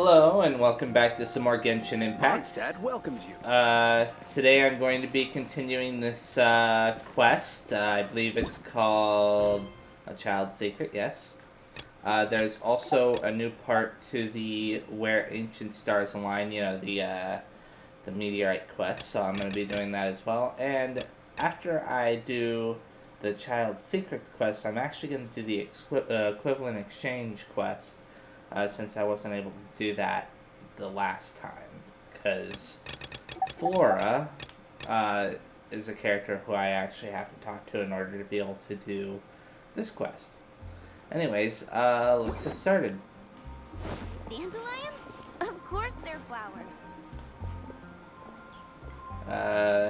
Hello and welcome back to some more Genshin Impact. Mondstadt welcomes you. Today I'm going to be continuing this quest. I believe it's called A Child's Secret, yes. There's also a new part to the Where Ancient Stars Align, you know, the meteorite quest, so I'm going to be doing that as well. And after I do the Child's Secrets quest, I'm actually going to do the equivalent exchange quest. Since I wasn't able to do that the last time, because Flora is a character who I actually have to talk to in order to be able to do this quest. Anyways, let's get started. Dandelions? Of course they're flowers.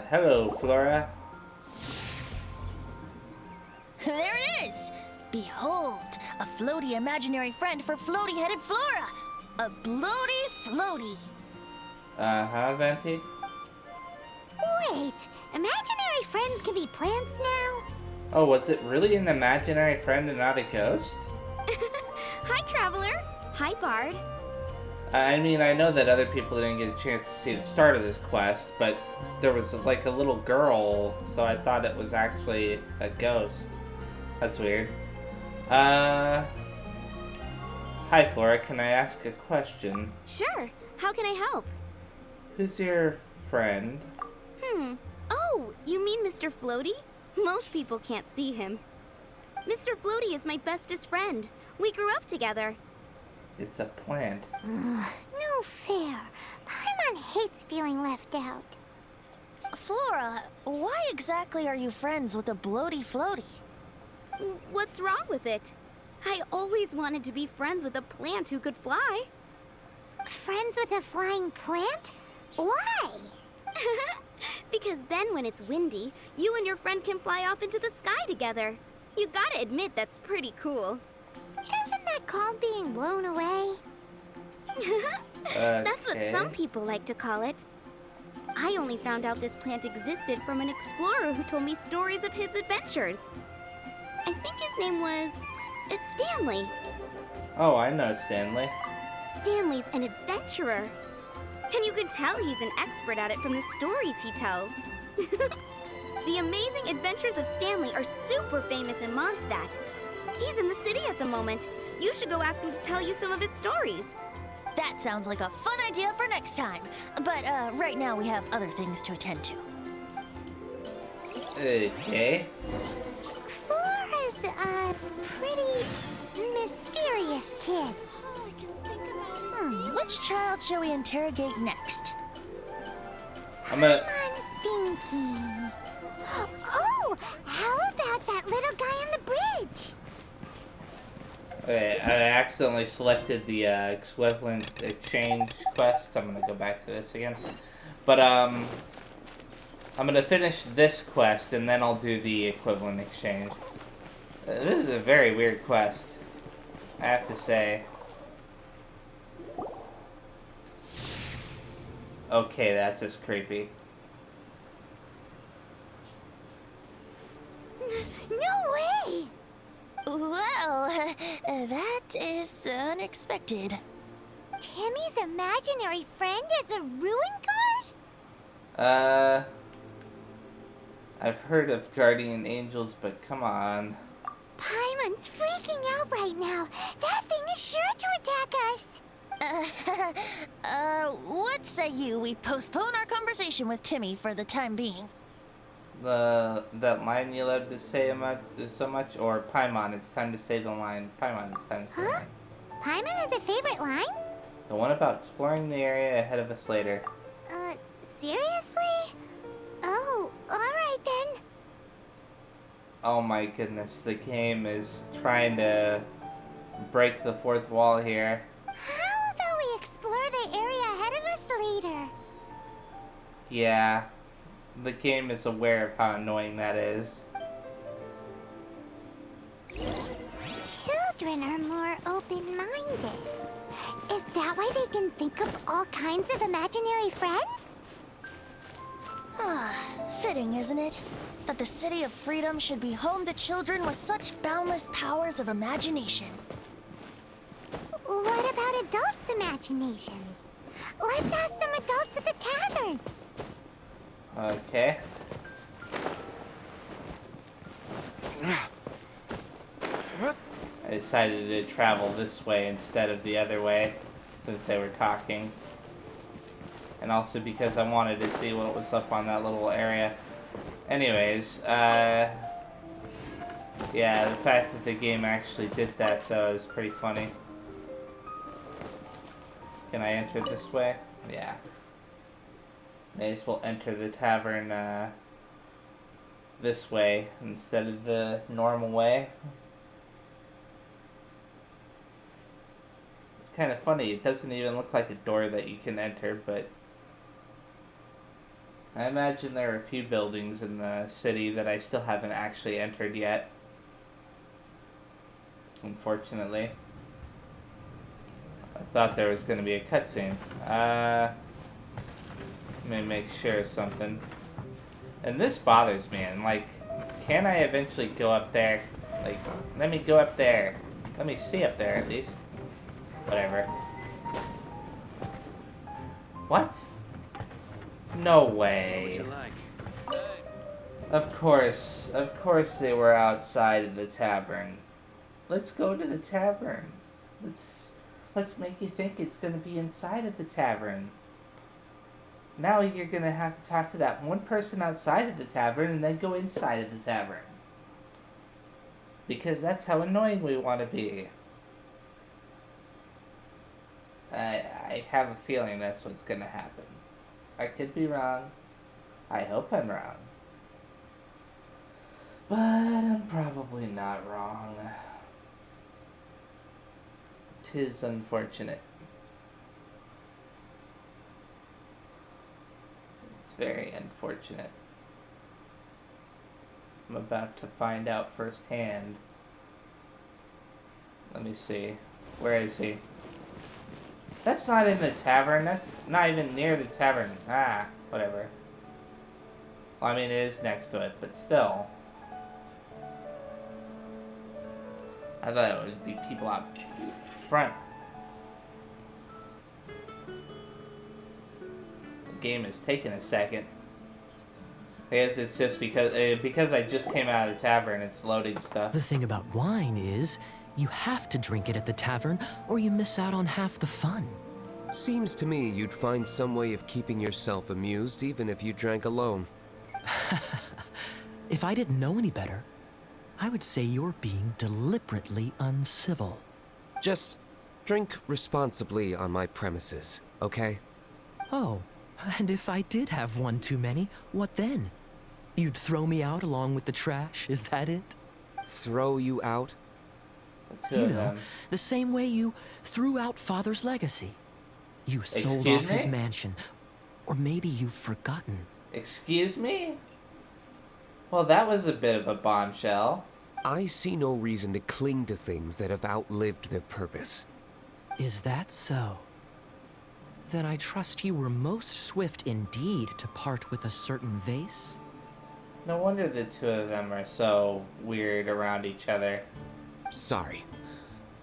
Hello, Flora. There it is! Behold, a floaty imaginary friend for floaty-headed Flora! A bloaty floaty! Venti? Wait, imaginary friends can be plants now? Oh, was it really an imaginary friend and not a ghost? Hi, Traveler. Hi, Bard. I mean, I know that other people didn't get a chance to see the start of this quest, but there was like a little girl, so I thought it was actually a ghost. That's weird. Hi Flora, can I ask a question? Sure. How can I help? Who's your friend? Oh, you mean Mr. Floaty? Most people can't see him. Mr. Floaty is my bestest friend. We grew up together. It's a plant. No fair. Paimon hates feeling left out. Flora, why exactly are you friends with a bloaty floaty? What's wrong with it? I always wanted to be friends with a plant who could fly. Friends with a flying plant? Why? Because then when it's windy, you and your friend can fly off into the sky together. You gotta admit that's pretty cool. Isn't that called being blown away? That's what some people like to call it. I only found out this plant existed from an explorer who told me stories of his adventures. I think his name was Stanley. Oh, I know Stanley. Stanley's an adventurer. And you can tell he's an expert at it from the stories he tells. The amazing adventures of Stanley are super famous in Mondstadt. He's in the city at the moment. You should go ask him to tell you some of his stories. That sounds like a fun idea for next time. But right now we have other things to attend to. Okay. Flora's a pretty mysterious kid. Which child shall we interrogate next? Paimon's thinking. Oh, how about that little guy on the bridge? Okay, I accidentally selected the equivalent exchange quest. I'm gonna go back to this again. But I'm gonna finish this quest and then I'll do the equivalent exchange. This is a very weird quest, I have to say. Okay, that's just creepy. No way! Well, that is unexpected. Timmy's imaginary friend is a ruin guard? I've heard of guardian angels, but come on. Paimon's freaking out right now. That thing is sure to attack us. What say you we postpone our conversation with Timmy for the time being? That line you love to say so much, or Paimon, it's time to say the line. Paimon, it's time to say the line. Paimon has a favorite line? The one about exploring the area ahead of us later. Seriously? Oh, alright then. Oh my goodness, the game is trying to break the fourth wall here. How about we explore the area ahead of us later? Yeah, the game is aware of how annoying that is. Children are more open-minded. Is that why they can think of all kinds of imaginary friends? Fitting, isn't it? That the City of Freedom should be home to children with such boundless powers of imagination. what about adults' imaginations? Let's ask some adults at the tavern. Okay. I decided to travel this way instead of the other way, since they were talking. And also because I wanted to see what was up on that little area. Anyways, yeah, the fact that the game actually did that, though, is pretty funny. Can I enter this way? Yeah. May as well enter the tavern, this way instead of the normal way. It's kind of funny. It doesn't even look like a door that you can enter, but I imagine there are a few buildings in the city that I still haven't actually entered yet. Unfortunately. I thought there was going to be a cutscene. Let me make sure of something. And this bothers me, and like, can I eventually go up there? Like, let me go up there. Let me see up there at least. Whatever. What? No way. Of course they were outside of the tavern. Let's go to the tavern. Let's make you think it's gonna be inside of the tavern. Now you're gonna have to talk to that one person outside of the tavern and then go inside of the tavern. Because that's how annoying we want to be. I have a feeling that's what's gonna happen. I could be wrong. I hope I'm wrong. But I'm probably not wrong. 'Tis unfortunate. It's very unfortunate. I'm about to find out firsthand. Let me see. Where is he? That's not in the tavern. That's not even near the tavern. Ah, whatever. Well, I mean, it is next to it, but still. I thought it would be people out front. The game is taking a second. I guess it's just because I just came out of the tavern, it's loading stuff. The thing about wine is, you have to drink it at the tavern, or you miss out on half the fun. Seems to me you'd find some way of keeping yourself amused even if you drank alone. If I didn't know any better, I would say you're being deliberately uncivil. Just drink responsibly on my premises, okay? Oh, and if I did have one too many, what then? You'd throw me out along with the trash, is that it? Throw you out? You know, the same way you threw out Father's legacy. You sold off his mansion. Or maybe you've forgotten. Excuse me? Well, that was a bit of a bombshell. I see no reason to cling to things that have outlived their purpose. Is that so? Then I trust you were most swift indeed to part with a certain vase. No wonder the two of them are so weird around each other. Sorry,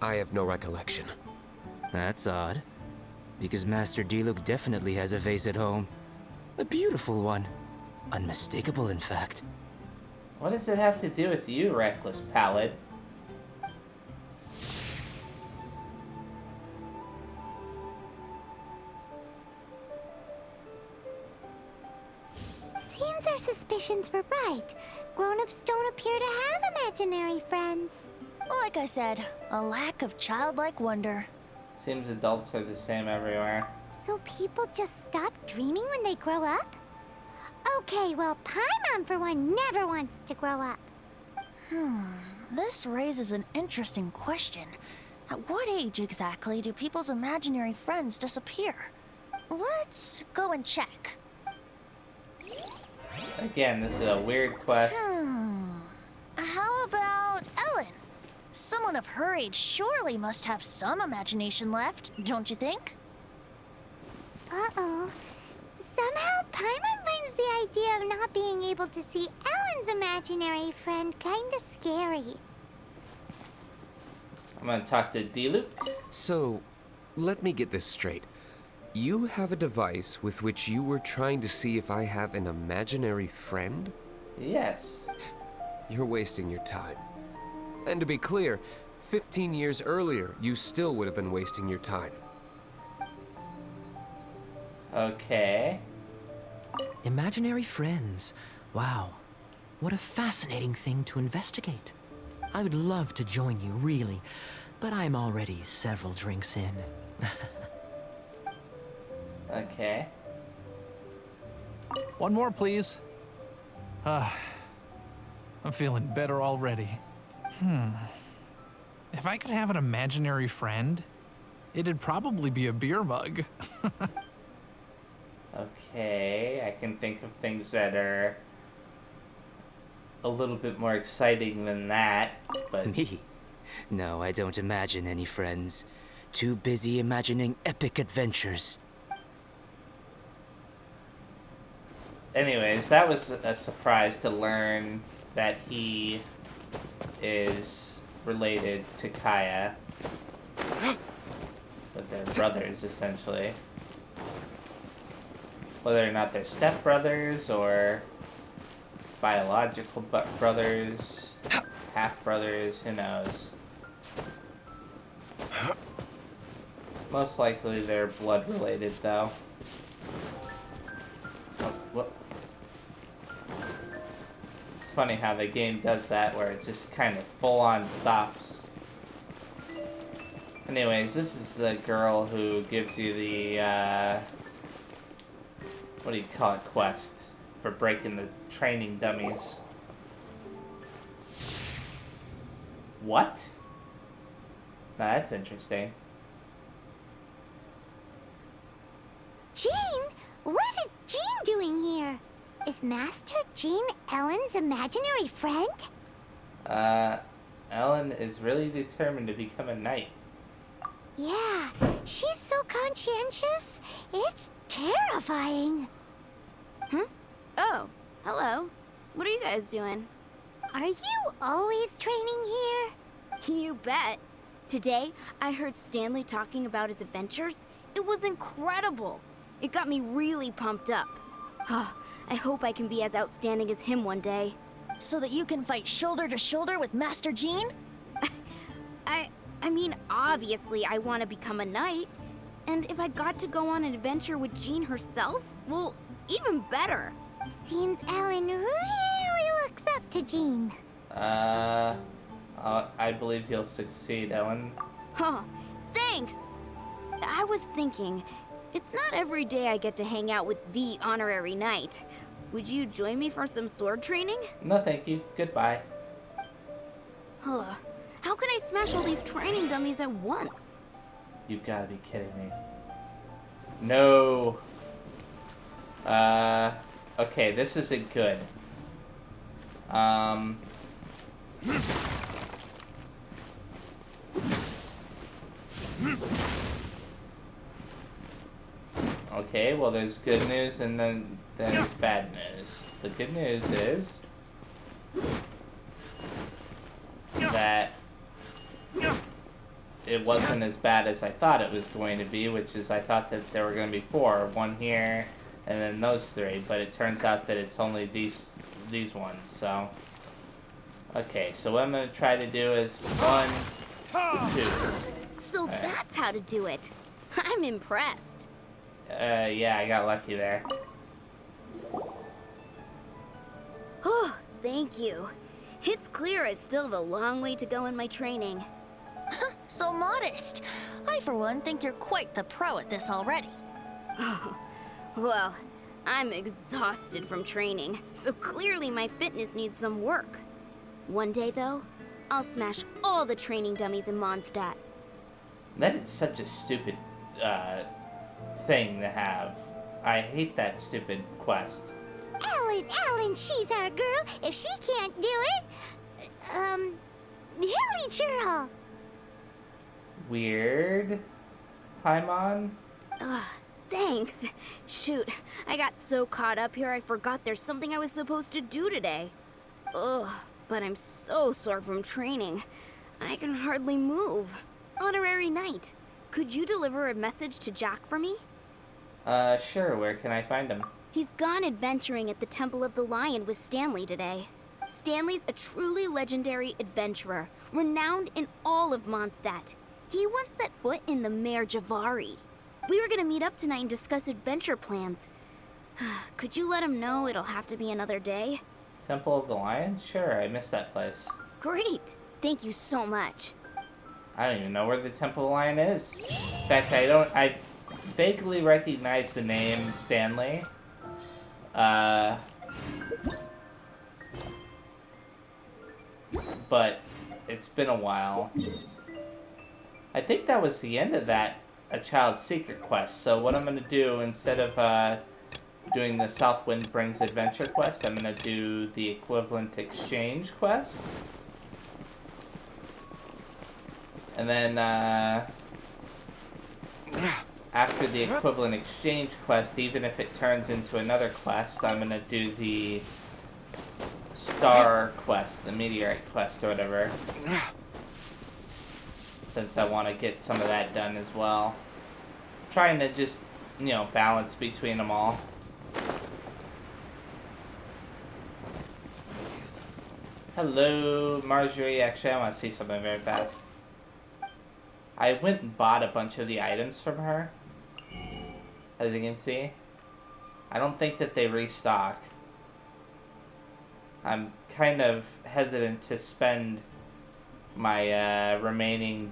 I have no recollection. That's odd. Because Master Diluc definitely has a vase at home. A beautiful one. Unmistakable, in fact. What does it have to do with you, reckless palate? Seems our suspicions were right. Grown-ups don't appear to have imaginary friends. Like I said, a lack of childlike wonder. Seems adults are the same everywhere. So people just stop dreaming when they grow up? Okay, well, Paimon, for one, never wants to grow up. This raises an interesting question. At what age exactly do people's imaginary friends disappear? Let's go and check. Again, this is a weird quest. How about Ellen? Someone of her age surely must have some imagination left, don't you think? Uh-oh. Somehow, Paimon finds the idea of not being able to see Ellen's imaginary friend kinda scary. gonna talk to Diluc. So, let me get this straight. You have a device with which you were trying to see if I have an imaginary friend? Yes. You're wasting your time. And to be clear, 15 years earlier, you still would have been wasting your time. Okay. Imaginary friends. Wow. What a fascinating thing to investigate. I would love to join you, really, but I'm already several drinks in. Okay. One more, please. I'm feeling better already. If I could have an imaginary friend, it'd probably be a beer mug. Okay, I can think of things that are a little bit more exciting than that, but... Me? No, I don't imagine any friends. Too busy imagining epic adventures. Anyways, that was a surprise to learn that he is related to Kaya. That they're brothers, essentially. Whether or not they're stepbrothers or biological brothers, half-brothers, who knows. Most likely they're blood-related, though. Oh, what? It's funny how the game does that, where it just kind of full-on stops. Anyways, this is the girl who gives you the, what do you call it, quest for breaking the training dummies. What? Now that's interesting. Jean? What is Jean doing here? Is Master Jean Ellen's imaginary friend? Ellen is really determined to become a knight. Yeah, she's so conscientious. It's terrifying. Oh, hello. What are you guys doing? Are you always training here? You bet. Today, I heard Stanley talking about his adventures. It was incredible. It got me really pumped up. I hope I can be as outstanding as him one day. So that you can fight shoulder to shoulder with Master Jean? I mean, obviously I want to become a knight. And if I got to go on an adventure with Jean herself, well, even better. Seems Ellen really looks up to Jean. I believe you'll succeed, Ellen. Huh, thanks. I was thinking, it's not every day I get to hang out with the honorary knight. Would you join me for some sword training? No, thank you. Goodbye. How can I smash all these training dummies at once? You've got to be kidding me. No. Okay, this isn't good. Okay, well there's good news and then there's bad news. The good news is that it wasn't as bad as I thought it was going to be, which is I thought that there were going to be 4, one here and then those 3, but it turns out that it's only these ones. So okay, so what I'm going to try to do is 1, 2. So that's how to do it. I'm impressed. Yeah, I got lucky there. Oh, thank you. It's clear I still have a long way to go in my training. So modest. I, for one, think you're quite the pro at this already. Well, I'm exhausted from training, so clearly my fitness needs some work. One day, though, I'll smash all the training dummies in Mondstadt. That is such a stupid, thing to have. I hate that stupid quest. Ellen, she's our girl. If she can't do it, Hilly Churl. Weird. Paimon? Thanks. Shoot, I got so caught up here I forgot there's something I was supposed to do today. Ugh, but I'm so sore from training. I can hardly move. Honorary Knight, could you deliver a message to Jack for me? Sure. Where can I find him? He's gone adventuring at the Temple of the Lion with Stanley today. Stanley's a truly legendary adventurer, renowned in all of Mondstadt. He once set foot in the Mare Javari. We were gonna meet up tonight and discuss adventure plans. Could you let him know it'll have to be another day? Temple of the Lion? Sure, I missed that place. Great! Thank you so much. I don't even know where the Temple of the Lion is. In fact, I vaguely recognize the name Stanley. But it's been a while. I think that was the end of that A Child's Secret quest. So what I'm going to do, instead of doing the Southwind Brings Adventure quest, I'm going to do the equivalent exchange quest. And then after the equivalent exchange quest, even if it turns into another quest, I'm going to do the star quest, the meteorite quest or whatever. Since I want to get some of that done as well. Trying to just, you know, balance between them all. Hello, Marjorie. Actually, I want to see something very fast. I went and bought a bunch of the items from her. As you can see. I don't think that they restock. I'm kind of hesitant to spend my remaining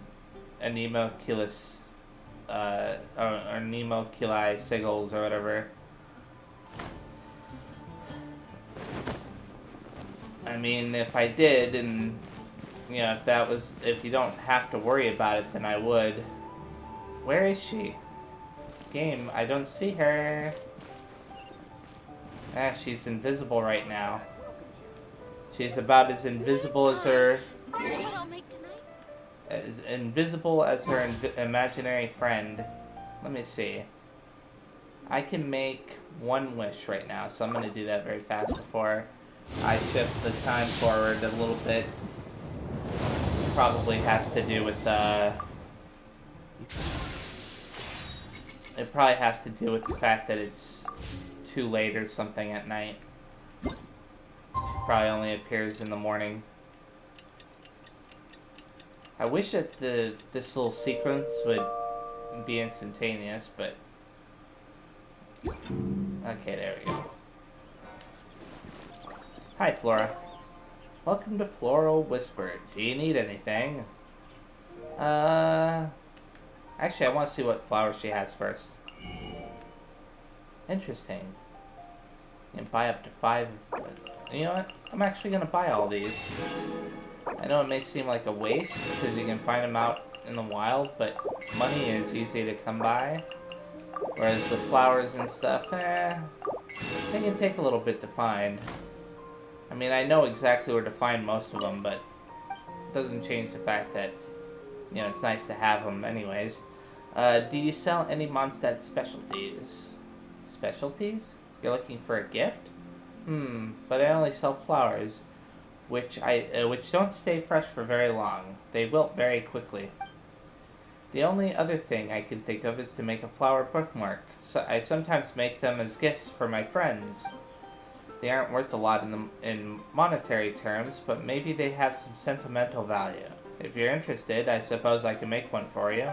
Anemoculus or Anemoculi sigils or whatever. I mean, if I did, and you know, if you don't have to worry about it, then I would. Where is she? Game, I don't see her. Ah, she's invisible right now. She's about as invisible as her... As invisible as her imaginary friend. Let me see. I can make one wish right now, so I'm going to do that very fast before I shift the time forward a little bit. Probably has to do with it probably has to do with the fact that it's too late or something at night. Probably only appears in the morning. I wish that this little sequence would be instantaneous, but okay, there we go. Hi, Flora. Welcome to Floral Whisper. Do you need anything? Actually, I want to see what flowers she has first. Interesting. You can buy up to 5. You know what? I'm actually going to buy all these. I know it may seem like a waste, because you can find them out in the wild, but money is easy to come by. Whereas the flowers and stuff, they can take a little bit to find. I mean, I know exactly where to find most of them, but it doesn't change the fact that, you know, it's nice to have them anyways. Do you sell any Mondstadt specialties? Specialties? You're looking for a gift? But I only sell flowers, which don't stay fresh for very long. They wilt very quickly. The only other thing I can think of is to make a flower bookmark. So I sometimes make them as gifts for my friends. They aren't worth a lot in monetary terms, but maybe they have some sentimental value. If you're interested, I suppose I can make one for you.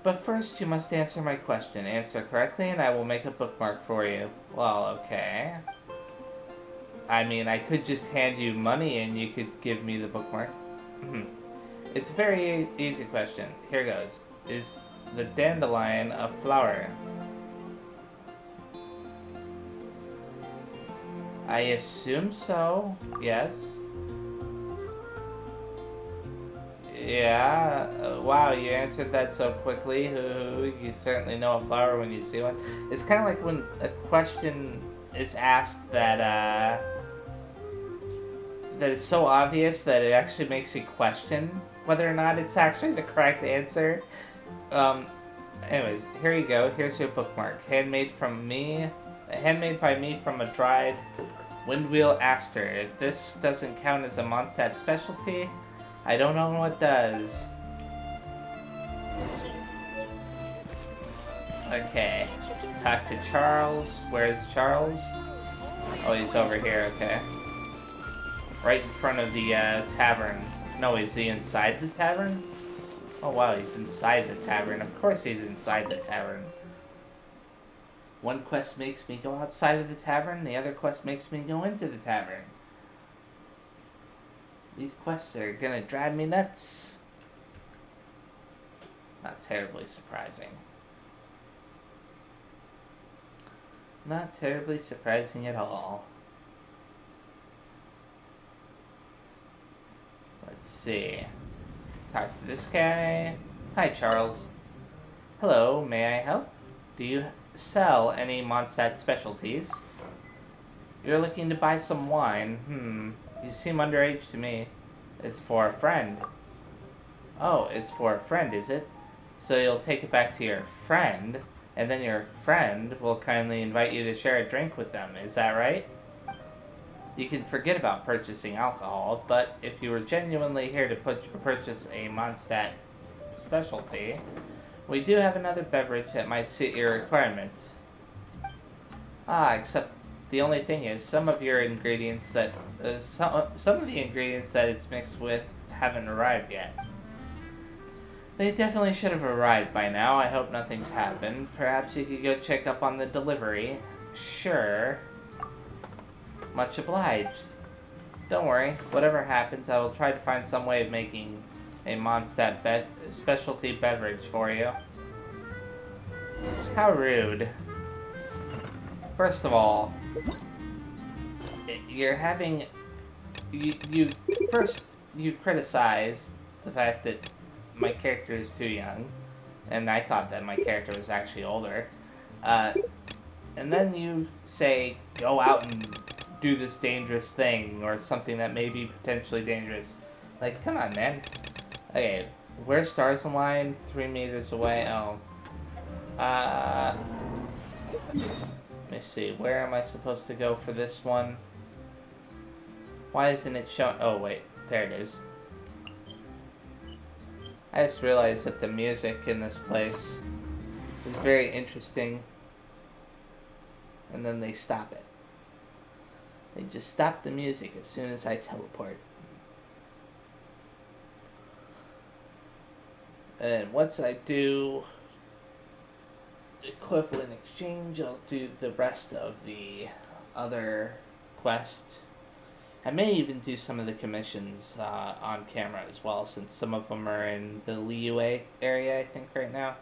But first, you must answer my question. Answer correctly, and I will make a bookmark for you. Well, okay. I mean, I could just hand you money and you could give me the bookmark. It's a very easy question. Here goes. Is the dandelion a flower? I assume so. Yes. Yeah. Wow, you answered that so quickly. You certainly know a flower when you see one. It's kind of like when a question is asked that that is so obvious that it actually makes you question whether or not it's actually the correct answer. Anyways, here you go. Here's your bookmark. Handmade by me from a dried windwheel aster. If this doesn't count as a Mondstadt specialty, I don't know what does. Okay. Talk to Charles. Where's Charles? Oh, he's over here, okay. Right in front of the tavern. No, is he inside the tavern? Oh wow, he's inside the tavern. Of course he's inside the tavern. One quest makes me go outside of the tavern, the other quest makes me go into the tavern. These quests are gonna drive me nuts. Not terribly surprising. Not terribly surprising at all. Let's see. Talk to this guy. Hi, Charles. Hello, may I help? Do you sell any Mondstadt specialties? You're looking to buy some wine. You seem underage to me. It's for a friend. Oh, it's for a friend, is it? So you'll take it back to your friend, and then your friend will kindly invite you to share a drink with them, is that right? You can forget about purchasing alcohol, but if you were genuinely here to purchase a Mondstadt specialty, we do have another beverage that might suit your requirements. Except the only thing is, some of your ingredients that some of the ingredients that it's mixed with haven't arrived yet. They definitely should have arrived by now. I hope nothing's happened. Perhaps you could go check up on the delivery. Sure. Much obliged. Don't worry, whatever happens, I will try to find some way of making a Mondstadt specialty beverage for you. How rude. First of all, you're having... You criticize the fact that my character is too young, and I thought that my character was actually older. And then you say, go out and do this dangerous thing, or something that may be potentially dangerous. Like, come on, man. Okay, where's Stars Align? 3 meters away. Oh. Let me see. Where am I supposed to go for this one? Why isn't it showing? Oh, wait. There it is. I just realized that the music in this place is very interesting. And then they stop it. They just stop the music as soon as I teleport. And once I do equivalent exchange, I'll do the rest of the other quest. I may even do some of the commissions on camera as well, since some of them are in the Liyue area, I think, right now.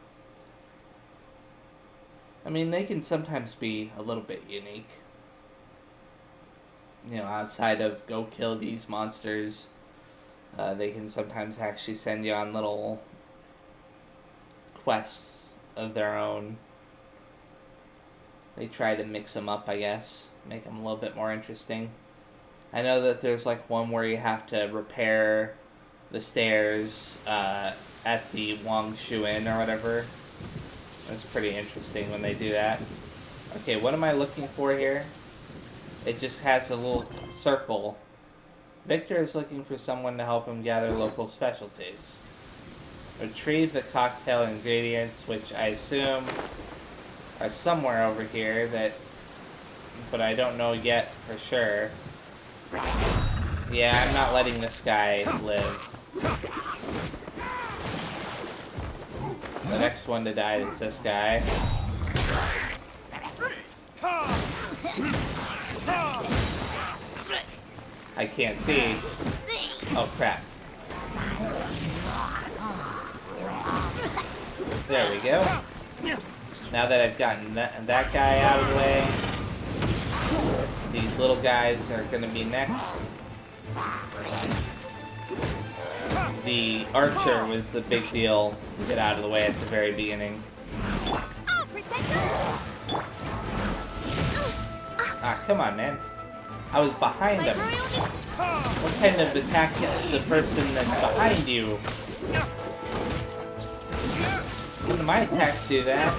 I mean, they can sometimes be a little bit unique. You know, outside of go kill these monsters, they can sometimes actually send you on little quests of their own. They try to mix them up, I guess, make them a little bit more interesting. I know that there's like one where you have to repair the stairs at the Wang Shu Inn or whatever. That's pretty interesting when they do that. Okay, what am I looking for here? It just has a little circle. Victor is looking for someone to help him gather local specialties. Retrieve the cocktail ingredients, which I assume are somewhere over here, but I don't know yet for sure. Yeah, I'm not letting this guy live. The next one to die is this guy. I can't see. Oh crap. There we go. Now that I've gotten that guy out of the way, these little guys are going to be next. The archer was the big deal to get out of the way at the very beginning. Ah, come on, man. I was behind him. What kind of attack hits the person that's behind you? None of my attacks do that.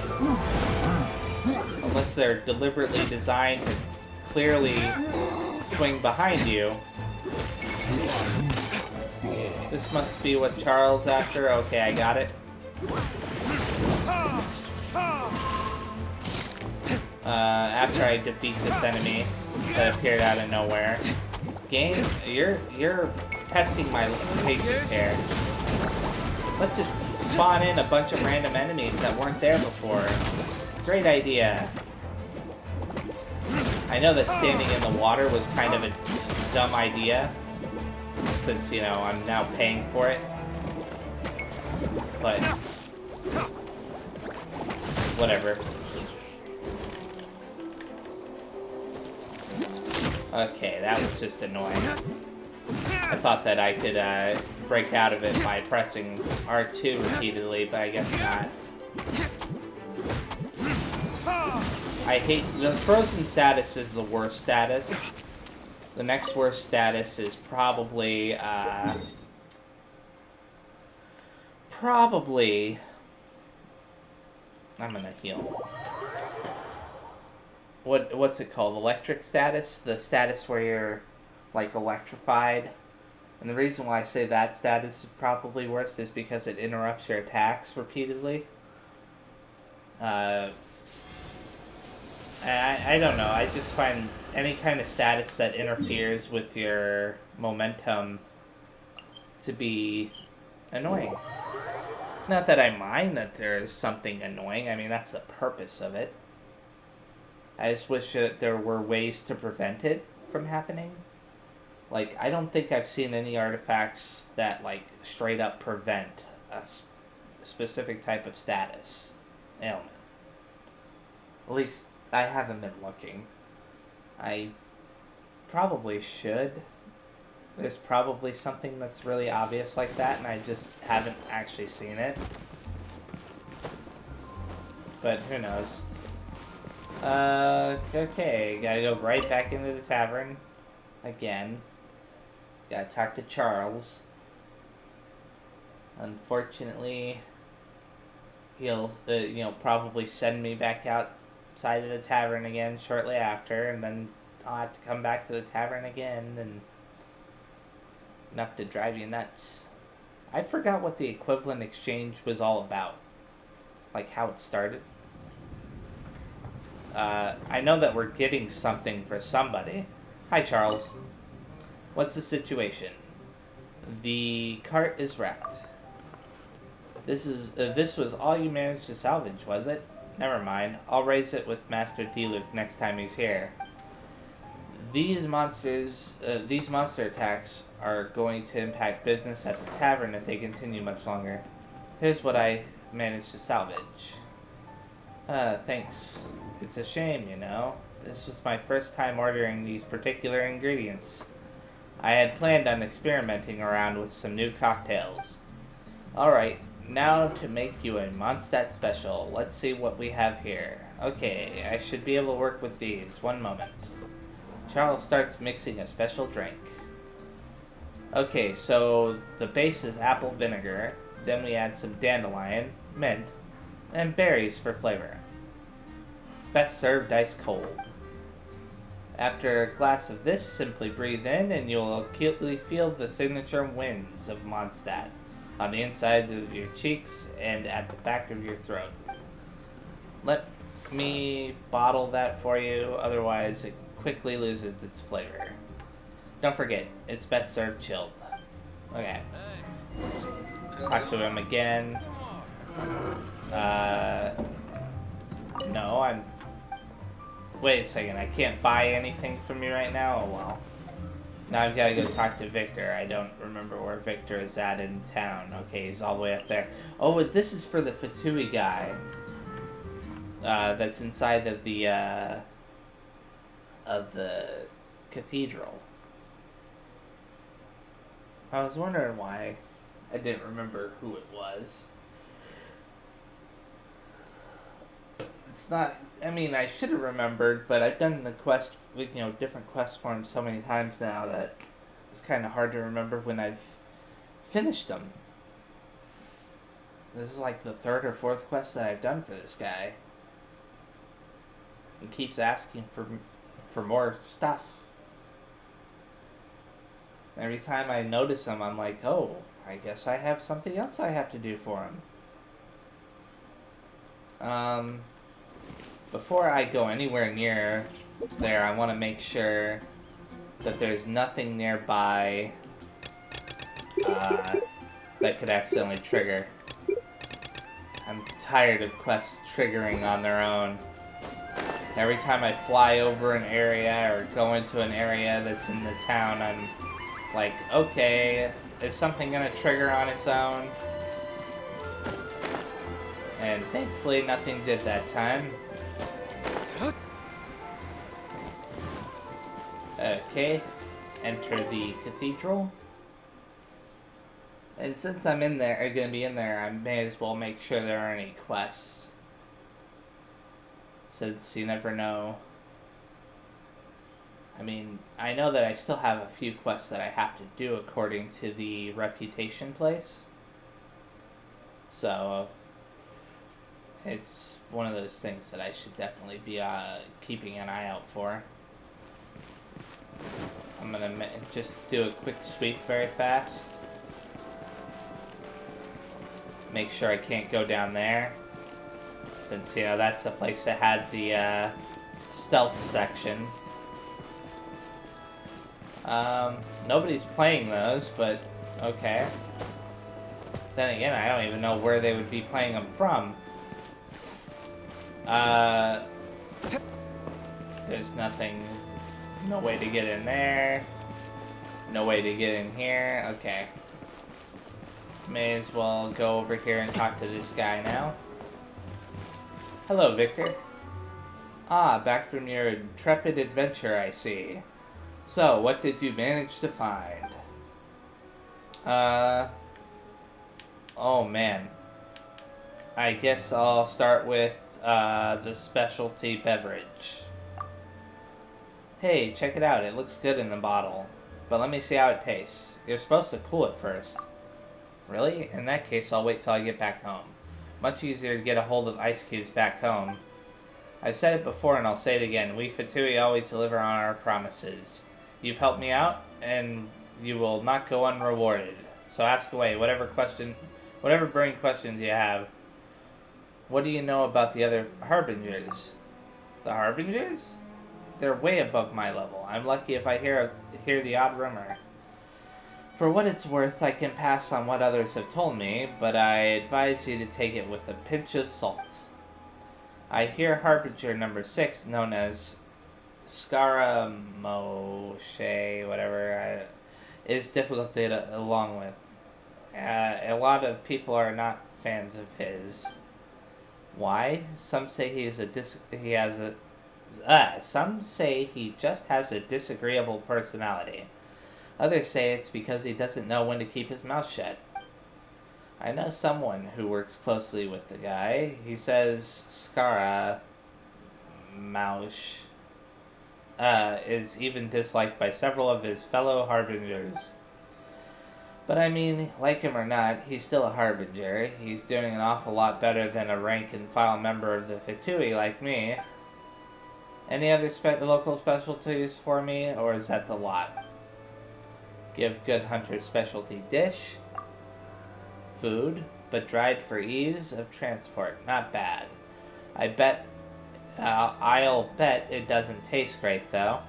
Unless they're deliberately designed to clearly swing behind you. This must be what Charles after. Okay, I got it. After I defeat this enemy that appeared out of nowhere. Game, you're testing my patience here. Let's just spawn in a bunch of random enemies that weren't there before. Great idea. I know that standing in the water was kind of a dumb idea, since, you know, I'm now paying for it. But whatever. Okay, that was just annoying. I thought that I could break out of it by pressing R2 repeatedly, but I guess not. I hate... The frozen status is the worst status. The next worst status is probably, I'm gonna heal. What's it called? Electric status? The status where you're, like, electrified. And the reason why I say that status is probably worse is because it interrupts your attacks repeatedly. I don't know. I just find any kind of status that interferes with your momentum to be annoying. Not that I mind that there's something annoying. I mean, that's the purpose of it. I just wish that there were ways to prevent it from happening. Like, I don't think I've seen any artifacts that, like, straight up prevent a specific type of status ailment. At least, I haven't been looking. I probably should. There's probably something that's really obvious like that, and I just haven't actually seen it. But who knows. Okay, gotta go right back into the tavern again. Gotta talk to Charles. Unfortunately, he'll, probably send me back outside of the tavern again shortly after, and then I'll have to come back to the tavern again, and enough to drive you nuts. I forgot what the equivalent exchange was all about. Like, how it started. I know that we're getting something for somebody. Hi, Charles. What's the situation? The cart is wrecked. This was all you managed to salvage, was it? Never mind. I'll raise it with Master D-Luke next time he's here. These monster attacks are going to impact business at the tavern if they continue much longer. Here's what I managed to salvage. Thanks. It's a shame, you know. This was my first time ordering these particular ingredients. I had planned on experimenting around with some new cocktails. Alright, now to make you a Mondstadt special. Let's see what we have here. Okay, I should be able to work with these. One moment. Charles starts mixing a special drink. Okay, so the base is apple vinegar. Then we add some dandelion, mint, and berries for flavor. Best served ice cold. After a glass of this, simply breathe in and you'll acutely feel the signature winds of Mondstadt on the inside of your cheeks and at the back of your throat. Let me bottle that for you, otherwise it quickly loses its flavor. Don't forget, it's best served chilled. Okay. Talk to him again. No, I'm... Wait a second, I can't buy anything from you right now? Oh well. Now I've got to go talk to Victor. I don't remember where Victor is at in town. Okay, he's all the way up there. Oh, but this is for the Fatui guy. That's inside of the cathedral. I was wondering why I didn't remember who it was. It's not... I mean, I should have remembered, but I've done the quest with, different quest forms so many times now that it's kind of hard to remember when I've finished them. This is like the third or fourth quest that I've done for this guy. He keeps asking for more stuff. Every time I notice him, I'm like, oh, I guess I have something else I have to do for him. Before I go anywhere near there, I want to make sure that there's nothing nearby that could accidentally trigger. I'm tired of quests triggering on their own. Every time I fly over an area or go into an area that's in the town, I'm like, okay, is something gonna trigger on its own? And thankfully nothing did that time. Okay, enter the cathedral. And since I'm in there, gonna be in there, I may as well make sure there aren't any quests. Since you never know. I mean, I know that I still have a few quests that I have to do according to the reputation place. So, it's one of those things that I should definitely be keeping an eye out for. I'm gonna just do a quick sweep very fast. Make sure I can't go down there. Since, you know, that's the place that had the stealth section. Nobody's playing those, but okay. Then again, I don't even know where they would be playing them from. There's nothing, no way to get in there. No way to get in here. Okay. May as well go over here and talk to this guy now. Hello, Victor. Ah, back from your intrepid adventure, I see. So, what did you manage to find? Oh man. I guess I'll start with, the specialty beverage. Hey, check it out. It looks good in the bottle. But let me see how it tastes. You're supposed to cool it first. Really? In that case, I'll wait till I get back home. Much easier to get a hold of ice cubes back home. I've said it before and I'll say it again. We Fatui always deliver on our promises. You've helped me out, and you will not go unrewarded. So ask away, whatever burning questions you have. What do you know about the other Harbingers? The Harbingers? They're way above my level. I'm lucky if I hear the odd rumor. For what it's worth, I can pass on what others have told me, but I advise you to take it with a pinch of salt. I hear Harbinger number 6, known as Scaramouche, whatever, is difficult to get along with. A lot of people are not fans of his. Why? Some say some say he just has a disagreeable personality. Others say it's because he doesn't know when to keep his mouth shut. I know someone who works closely with the guy. He says Scaramouche is even disliked by several of his fellow Harbingers. But I mean, like him or not, he's still a Harbinger. He's doing an awful lot better than a rank-and-file member of the Fatui like me. Any other local specialties for me, or is that the lot? Give good hunters specialty dish. Food, but dried for ease of transport. Not bad. I'll bet it doesn't taste great, though.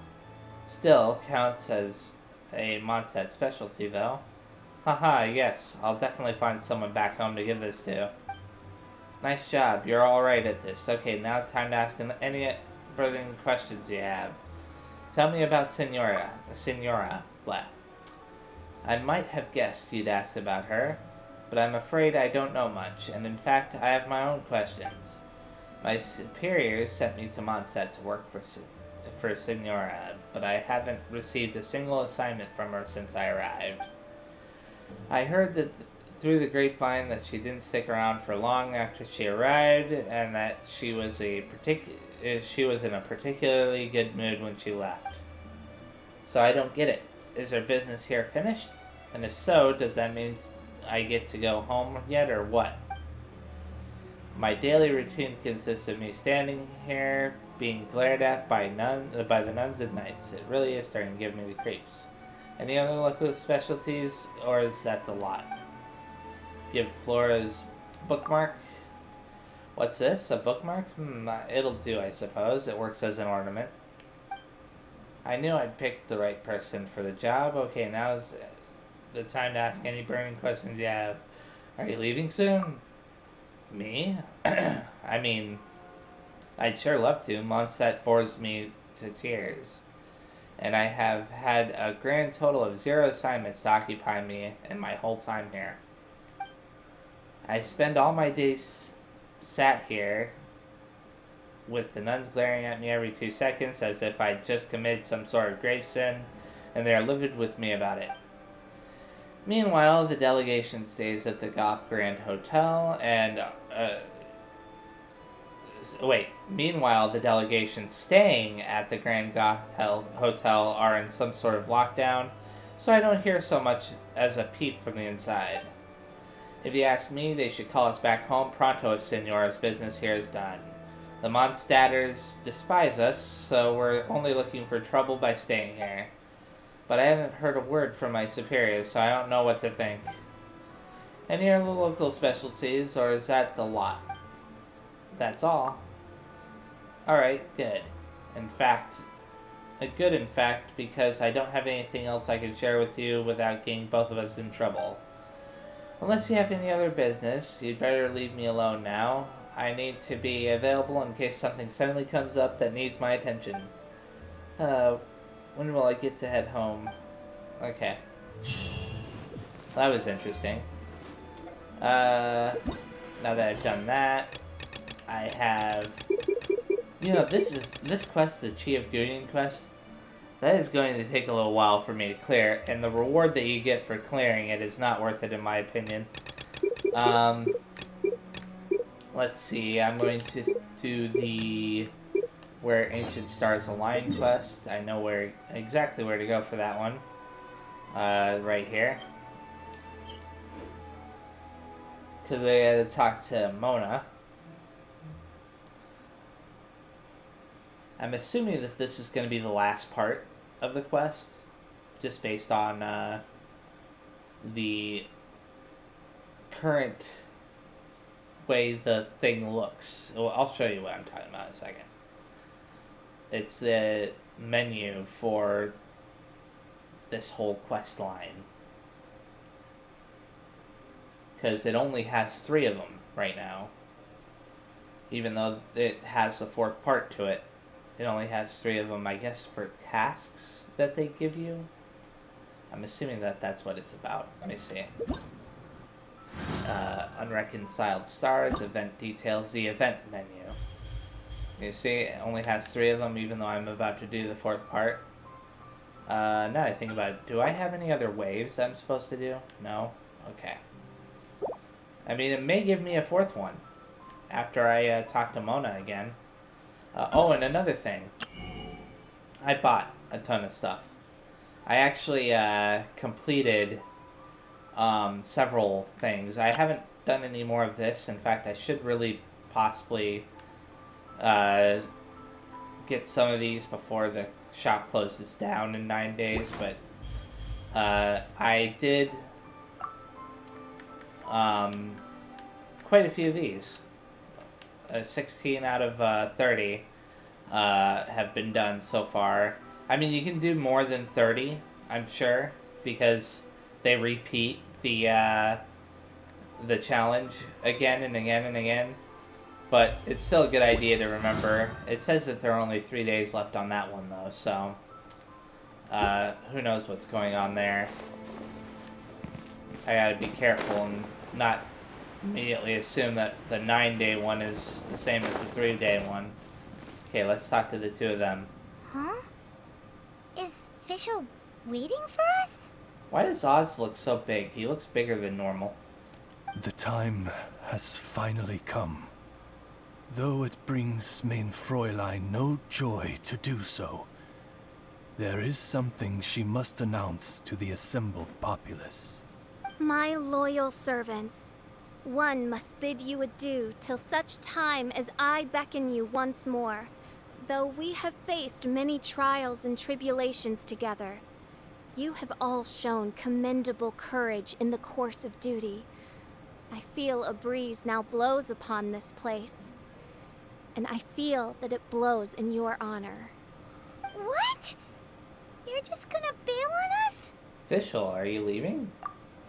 Still, counts as a Mondstadt specialty, though. Haha, yes. I'll definitely find someone back home to give this to. Nice job. You're alright at this. Okay, now time to ask any burning questions you have. Tell me about Senora. Blah. I might have guessed you'd ask about her, but I'm afraid I don't know much, and in fact, I have my own questions. My superiors sent me to Mondstadt to work for Senora, but I haven't received a single assignment from her since I arrived. I heard that through the grapevine that she didn't stick around for long after she arrived, and that she was in a particularly good mood when she left. So I don't get it. Is her business here finished? And if so, does that mean I get to go home yet, or what? My daily routine consists of me standing here, being glared at by the nuns at nights. It really is starting to give me the creeps. Any other local specialties, or is that the lot? give Flora's bookmark. What's this? A bookmark? It'll do, I suppose. It works as an ornament. I knew I'd picked the right person for the job. Okay, now's the time to ask any burning questions you have. Are you leaving soon? Me? I mean, I'd sure love to. Mondstadt bores me to tears. And I have had a grand total of 0 assignments to occupy me in my whole time here. I spend all my days sat here with the nuns glaring at me every 2 seconds as if I'd just committed some sort of grave sin, and they are livid with me about it. Meanwhile, the delegation stays at the Goth Grand Hotel, and meanwhile, the delegation staying at the Grand Goth Hotel are in some sort of lockdown, so I don't hear so much as a peep from the inside. If you ask me, they should call us back home pronto if Signora's business here is done. The Mondstadters despise us, so we're only looking for trouble by staying here. But I haven't heard a word from my superiors, so I don't know what to think. Any other local specialties, or is that the lot? That's all. Alright, good. In fact, because I don't have anything else I can share with you without getting both of us in trouble. Unless you have any other business, you'd better leave me alone now. I need to be available in case something suddenly comes up that needs my attention. When will I get to head home? Okay. That was interesting. Now that I've done that, I have... You know, this quest, the Chi of Gunion quest, that is going to take a little while for me to clear, and the reward that you get for clearing it is not worth it in my opinion. Let's see, I'm going to do the Where Ancient Stars Align quest. I know exactly where to go for that one. Right here. Because I had to talk to Mona. I'm assuming that this is going to be the last part of the quest, just based on the current way the thing looks. Well, I'll show you what I'm talking about in a second. It's the menu for this whole quest line, because it only has 3 of them right now. Even though it has the 4th part to it, it only has 3 of them, I guess, for tasks that they give you. I'm assuming that that's what it's about. Let me see. Unreconciled stars, event details, the event menu. You see, it only has 3 of them, even though I'm about to do the 4th part. Now that I think about it, do I have any other waves I'm supposed to do? No? Okay. I mean, it may give me a 4th one after I talk to Mona again. Oh, and another thing. I bought a ton of stuff. I actually completed several things. I haven't done any more of this. In fact, I should really possibly get some of these before the shop closes down in 9 days, but I did quite a few of these. 16 out of 30 have been done so far. I mean, you can do more than 30, I'm sure, because they repeat the challenge again and again and again. But it's still a good idea to remember. It says that there are only 3 days left on that one, though, so who knows what's going on there. I gotta be careful and not immediately assume that the 9-day one is the same as the 3-day one. Okay, let's talk to the 2 of them. Huh? Is Fischl waiting for us? Why does Oz look so big? He looks bigger than normal. The time has finally come. Though it brings mein Fräulein no joy to do so, there is something she must announce to the assembled populace. My loyal servants, one must bid you adieu till such time as I beckon you once more. Though we have faced many trials and tribulations together, you have all shown commendable courage in the course of duty. I feel a breeze now blows upon this place. And I feel that it blows in your honor. What? You're just gonna bail on us? Official, are you leaving?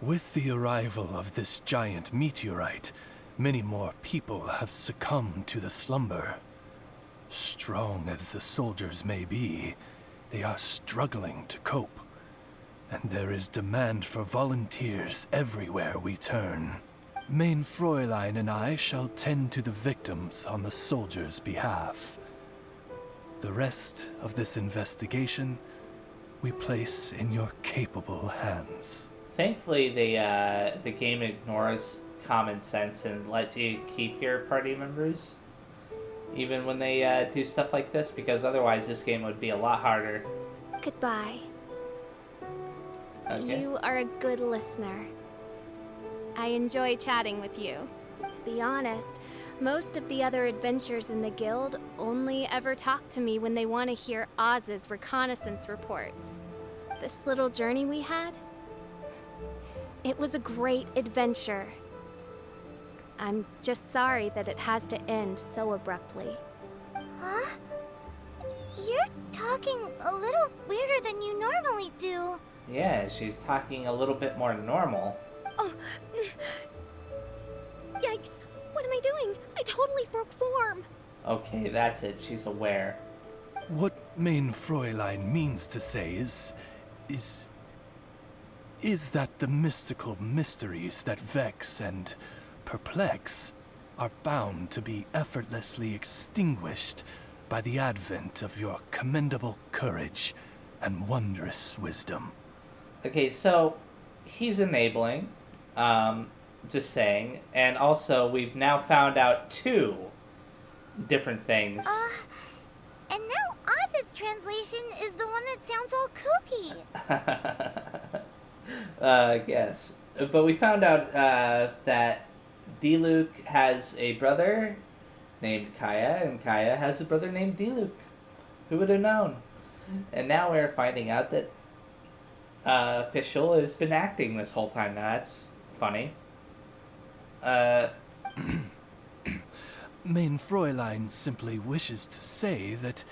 With the arrival of this giant meteorite, many more people have succumbed to the slumber. Strong as the soldiers may be, they are struggling to cope. And there is demand for volunteers everywhere we turn. Main Fräulein and I shall tend to the victims on the soldiers' behalf. The rest of this investigation we place in your capable hands. Thankfully, the game ignores common sense and lets you keep your party members, even when they do stuff like this, because otherwise this game would be a lot harder. Goodbye. Okay. You are a good listener. I enjoy chatting with you. To be honest, most of the other adventurers in the guild only ever talk to me when they want to hear Oz's reconnaissance reports. This little journey we had, it was a great adventure. I'm just sorry that it has to end so abruptly. Huh? You're talking a little weirder than you normally do. Yeah, she's talking a little bit more normal. Oh, yikes! What am I doing? I totally broke form. Okay, that's it. She's aware. What Main Fräulein means to say is that the mystical mysteries that vex and perplex are bound to be effortlessly extinguished by the advent of your commendable courage and wondrous wisdom. Okay, so he's enabling, just saying, and also we've now found out 2 different things. And now Oz's translation is the one that sounds all kooky. Yes. But we found out that D-Luke has a brother named Kaya, and Kaya has a brother named D-Luke. Who would have known? And now we're finding out that Official has been acting this whole time. Now that's funny. Main Fräulein simply wishes to say that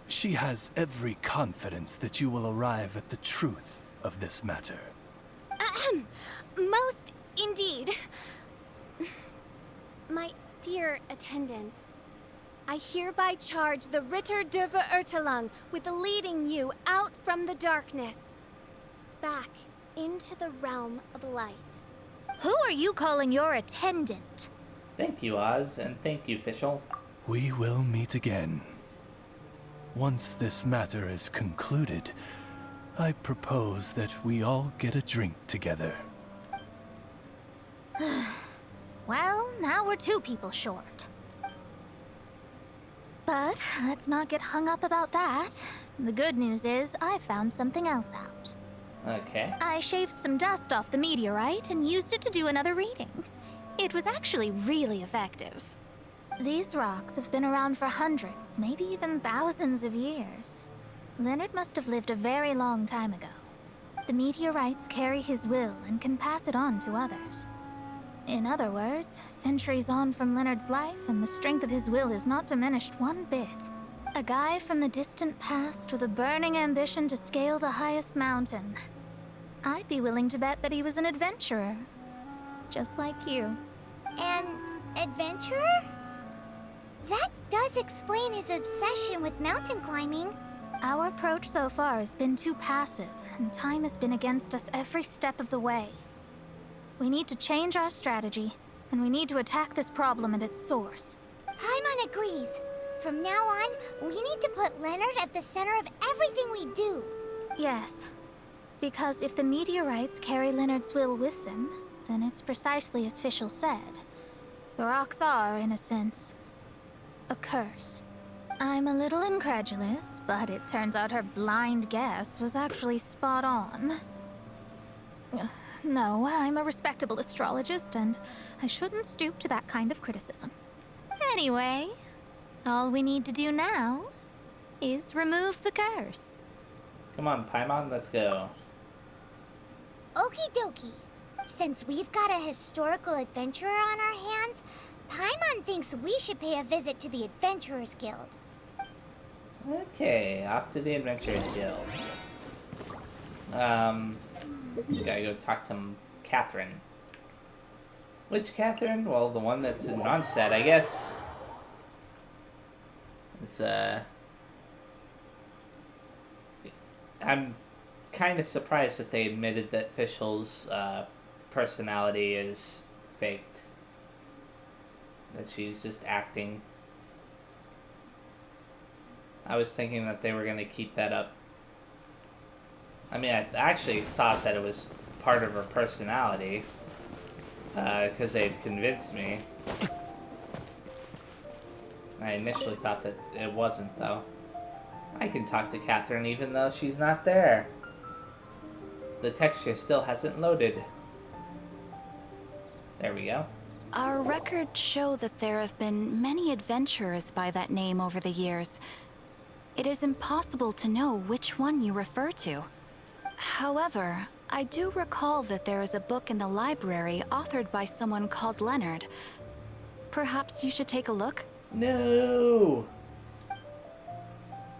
she has every confidence that you will arrive at the truth of this matter. Most indeed. My dear attendants, I hereby charge the Ritter der Verirrtelung with leading you out from the darkness, back into the realm of light. Who are you calling your attendant? Thank you, Oz, and thank you, Official. We will meet again. Once this matter is concluded, I propose that we all get a drink together. Well, now we're 2 people short. But let's not get hung up about that. The good news is I found something else out. Okay. I shaved some dust off the meteorite and used it to do another reading. It was actually really effective. These rocks have been around for hundreds, maybe even thousands of years. Leonard must have lived a very long time ago. The meteorites carry his will and can pass it on to others. In other words, centuries on from Leonard's life, and the strength of his will is not diminished one bit. A guy from the distant past with a burning ambition to scale the highest mountain. I'd be willing to bet that he was an adventurer. Just like you. An adventurer? That does explain his obsession with mountain climbing. Our approach so far has been too passive, and time has been against us every step of the way. We need to change our strategy, and we need to attack this problem at its source. Paimon agrees. From now on, we need to put Leonard at the center of everything we do. Yes, because if the meteorites carry Leonard's will with them, then it's precisely as Fischl said. The rocks are, in a sense, a curse. I'm a little incredulous, but it turns out her blind guess was actually spot on. No, I'm a respectable astrologist, and I shouldn't stoop to that kind of criticism. Anyway, all we need to do now is remove the curse. Come on, Paimon, let's go. Okie dokie. Since we've got a historical adventurer on our hands, Paimon thinks we should pay a visit to the Adventurers Guild. Okay, off to the Adventurers Guild. Gotta go talk to Catherine. Which Catherine? Well, the one that's in Mondstadt, I guess. It's, I'm kind of surprised that they admitted that Fischl's personality is faked. That she's just acting. I was thinking that they were going to keep that up. I mean, I actually thought that it was part of her personality. Because they had convinced me. I initially thought that it wasn't, though. I can talk to Catherine even though she's not there. The texture still hasn't loaded. There we go. Our records show that there have been many adventurers by that name over the years. It is impossible to know which one you refer to. However, I do recall that there is a book in the library authored by someone called Leonard. Perhaps you should take a look? No!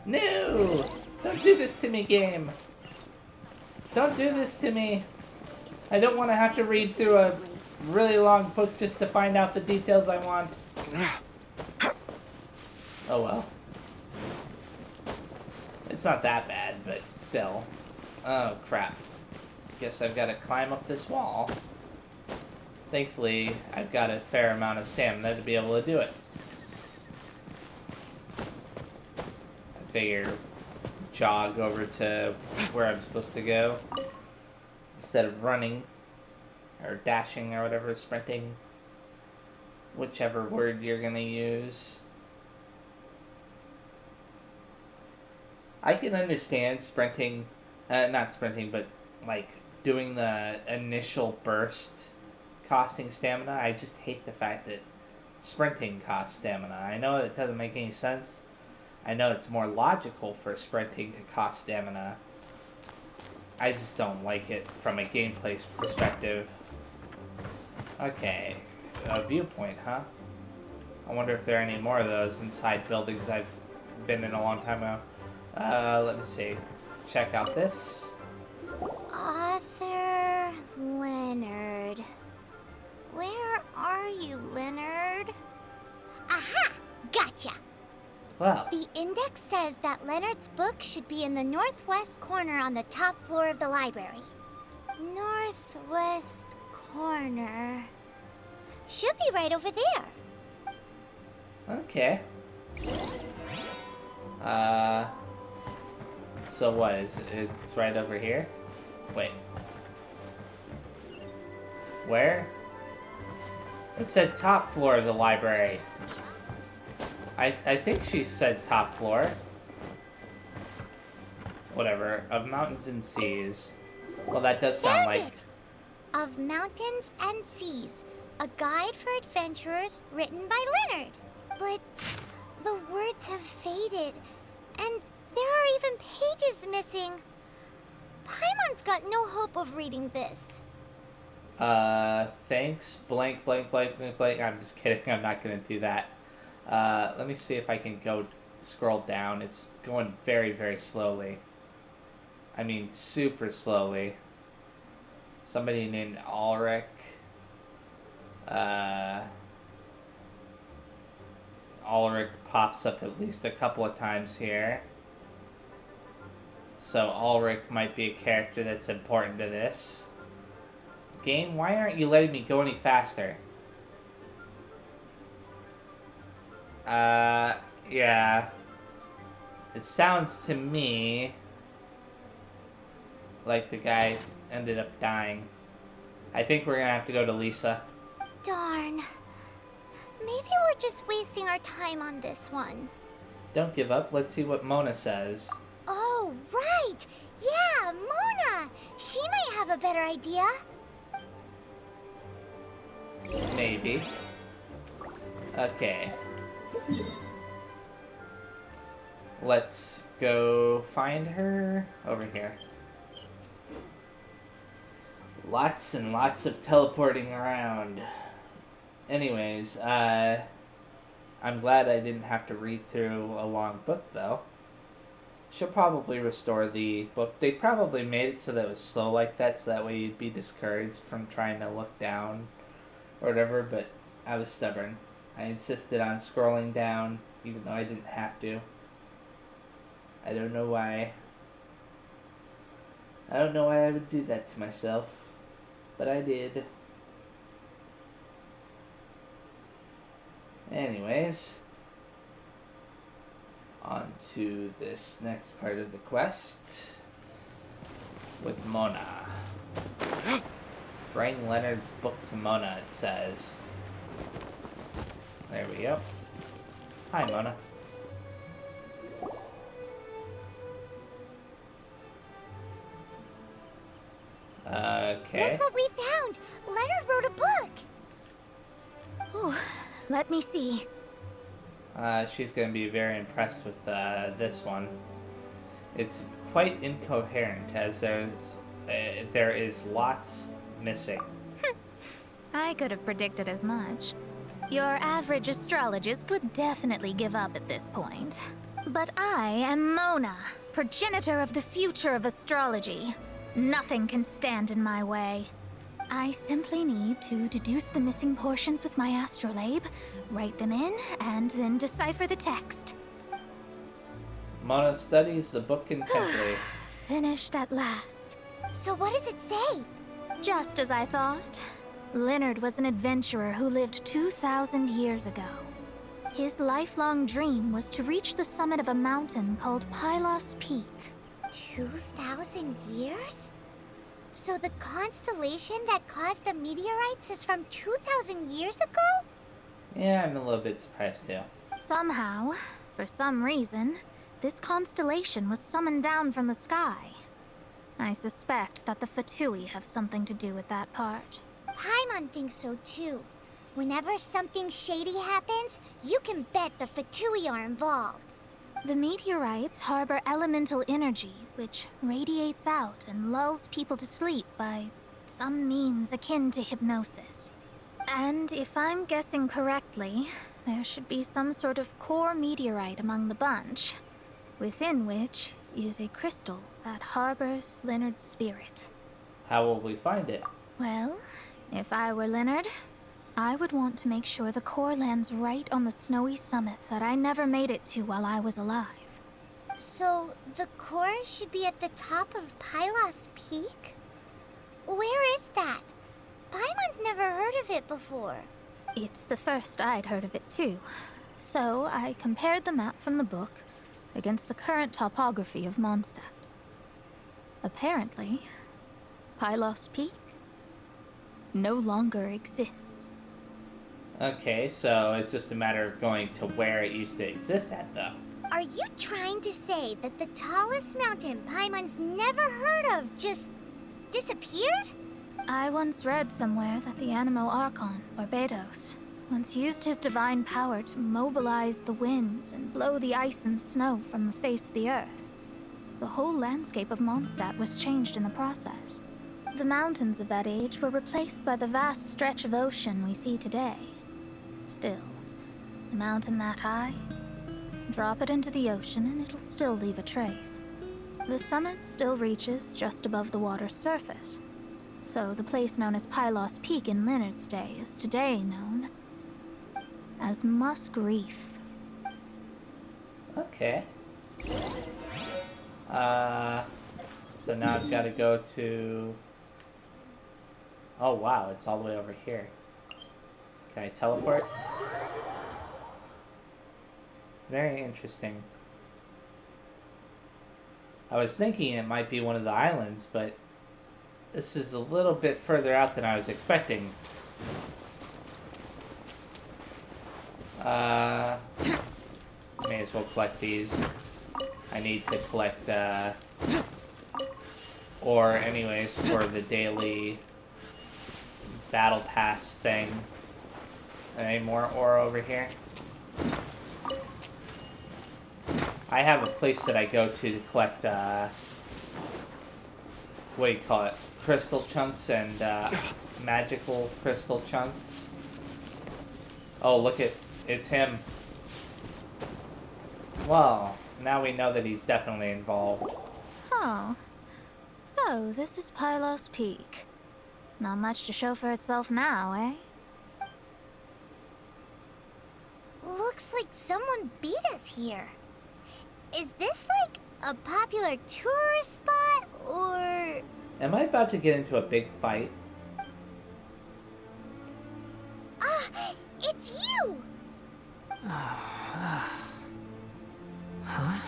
No! Don't do this to me, game! Don't do this to me! I don't want to have to read through a really long book just to find out the details I want. Oh well. It's not that bad, but still. Oh crap. Guess I've got to climb up this wall. Thankfully, I've got a fair amount of stamina to be able to do it. I figure jog over to where I'm supposed to go instead of running or dashing or whatever, sprinting, whichever word you're gonna use. I can understand sprinting, not sprinting, but like doing the initial burst costing stamina. I just hate the fact that sprinting costs stamina. I know it doesn't make any sense. I know it's more logical for sprinting to cost stamina. I just don't like it from a gameplay perspective. Okay, a viewpoint, huh? I wonder if there are any more of those inside buildings I've been in a long time ago. Let me see. Check out this. Arthur Leonard. Where are you, Leonard? Aha! Gotcha! Wow. The index says that Leonard's book should be in the northwest corner on the top floor of the library. Northwest corner. Should be right over there. Okay. So what is it? It's right over here? Wait. Where? It said top floor of the library. I think she said top floor. Whatever. Of mountains and seas. Well, that does sound like... It. Of Mountains and Seas. A guide for adventurers written by Leonard. But the words have faded. And there are even pages missing. Paimon's got no hope of reading this. Thanks, blank, blank, blank, blank, blank. I'm just kidding. I'm not gonna do that. Let me see if I can go scroll down. It's going very, very slowly. I mean, super slowly. Somebody named Ulrich. Ulrich pops up at least a couple of times here. So Ulrich might be a character that's important to this. Game, why aren't you letting me go any faster? Yeah. It sounds to me like the guy ended up dying. I think we're gonna have to go to Lisa. Darn. Maybe we're just wasting our time on this one. Don't give up. Let's see what Mona says. Oh, right! Yeah, Mona! She might have a better idea. Maybe. Okay. Let's go find her over here. Lots and lots of teleporting around. Anyways, I'm glad I didn't have to read through a long book, though. She'll probably restore the book. They probably made it so that it was slow like that, so that way you'd be discouraged from trying to look down or whatever, but I was stubborn. I insisted on scrolling down, even though I didn't have to. I don't know why. I don't know why I would do that to myself, but I did. Anyways, on to this next part of the quest with Mona. Bring Leonard's book to Mona, it says. There we go. Hi, Mona. Okay. Look what we found! Leonard wrote a book! Ooh, let me see. She's going to be very impressed with this one. It's quite incoherent, as there is lots missing. I could have predicted as much. Your average astrologist would definitely give up at this point. But I am Mona, progenitor of the future of astrology. Nothing can stand in my way. I simply need to deduce the missing portions with my astrolabe, write them in, and then decipher the text. Mona studies the book intently. Finished at last. So what does it say? Just as I thought. Leonard was an adventurer who lived 2,000 years ago. His lifelong dream was to reach the summit of a mountain called Pylos Peak. 2,000 years? So the constellation that caused the meteorites is from 2,000 years ago? Yeah, I'm a little bit surprised too. Somehow, for some reason, this constellation was summoned down from the sky. I suspect that the Fatui have something to do with that part. Paimon thinks so too. Whenever something shady happens, you can bet the Fatui are involved. The meteorites harbor elemental energy, which radiates out and lulls people to sleep by some means akin to hypnosis. And if I'm guessing correctly, there should be some sort of core meteorite among the bunch, within which is a crystal that harbors Leonard's spirit. How will we find it? Well, if I were Leonard, I would want to make sure the core lands right on the snowy summit that I never made it to while I was alive. So, the core should be at the top of Pylos Peak? Where is that? Paimon's never heard of it before. It's the first I'd heard of it too. So I compared the map from the book against the current topography of Mondstadt. Apparently, Pylos Peak no longer exists. Okay, so it's just a matter of going to where it used to exist at, though. Are you trying to say that the tallest mountain Paimon's never heard of just disappeared? I once read somewhere that the Animo Archon, Barbados, once used his divine power to mobilize the winds and blow the ice and snow from the face of the earth. The whole landscape of Mondstadt was changed in the process. The mountains of that age were replaced by the vast stretch of ocean we see today. Still, a mountain that high, drop it into the ocean and it'll still leave a trace. The summit still reaches just above the water's surface. So the place known as Pylos Peak in Leonard's day is today known as Musk Reef. Okay. So now I've got to go to... Oh wow, it's all the way over here. Can I teleport? Very interesting. I was thinking it might be one of the islands, but this is a little bit further out than I was expecting. May as well collect these. I need to collect ore anyways for the daily battle pass thing. Any more ore over here? I have a place that I go to collect what do you call it? Crystal chunks and magical crystal chunks. Oh, look at it's him. Well, now we know that he's definitely involved. Oh. So, this is Pylos Peak. Not much to show for itself now, eh? Looks like someone beat us here. Is this like a popular tourist spot, or... Am I about to get into a big fight? Ah, it's you! Huh?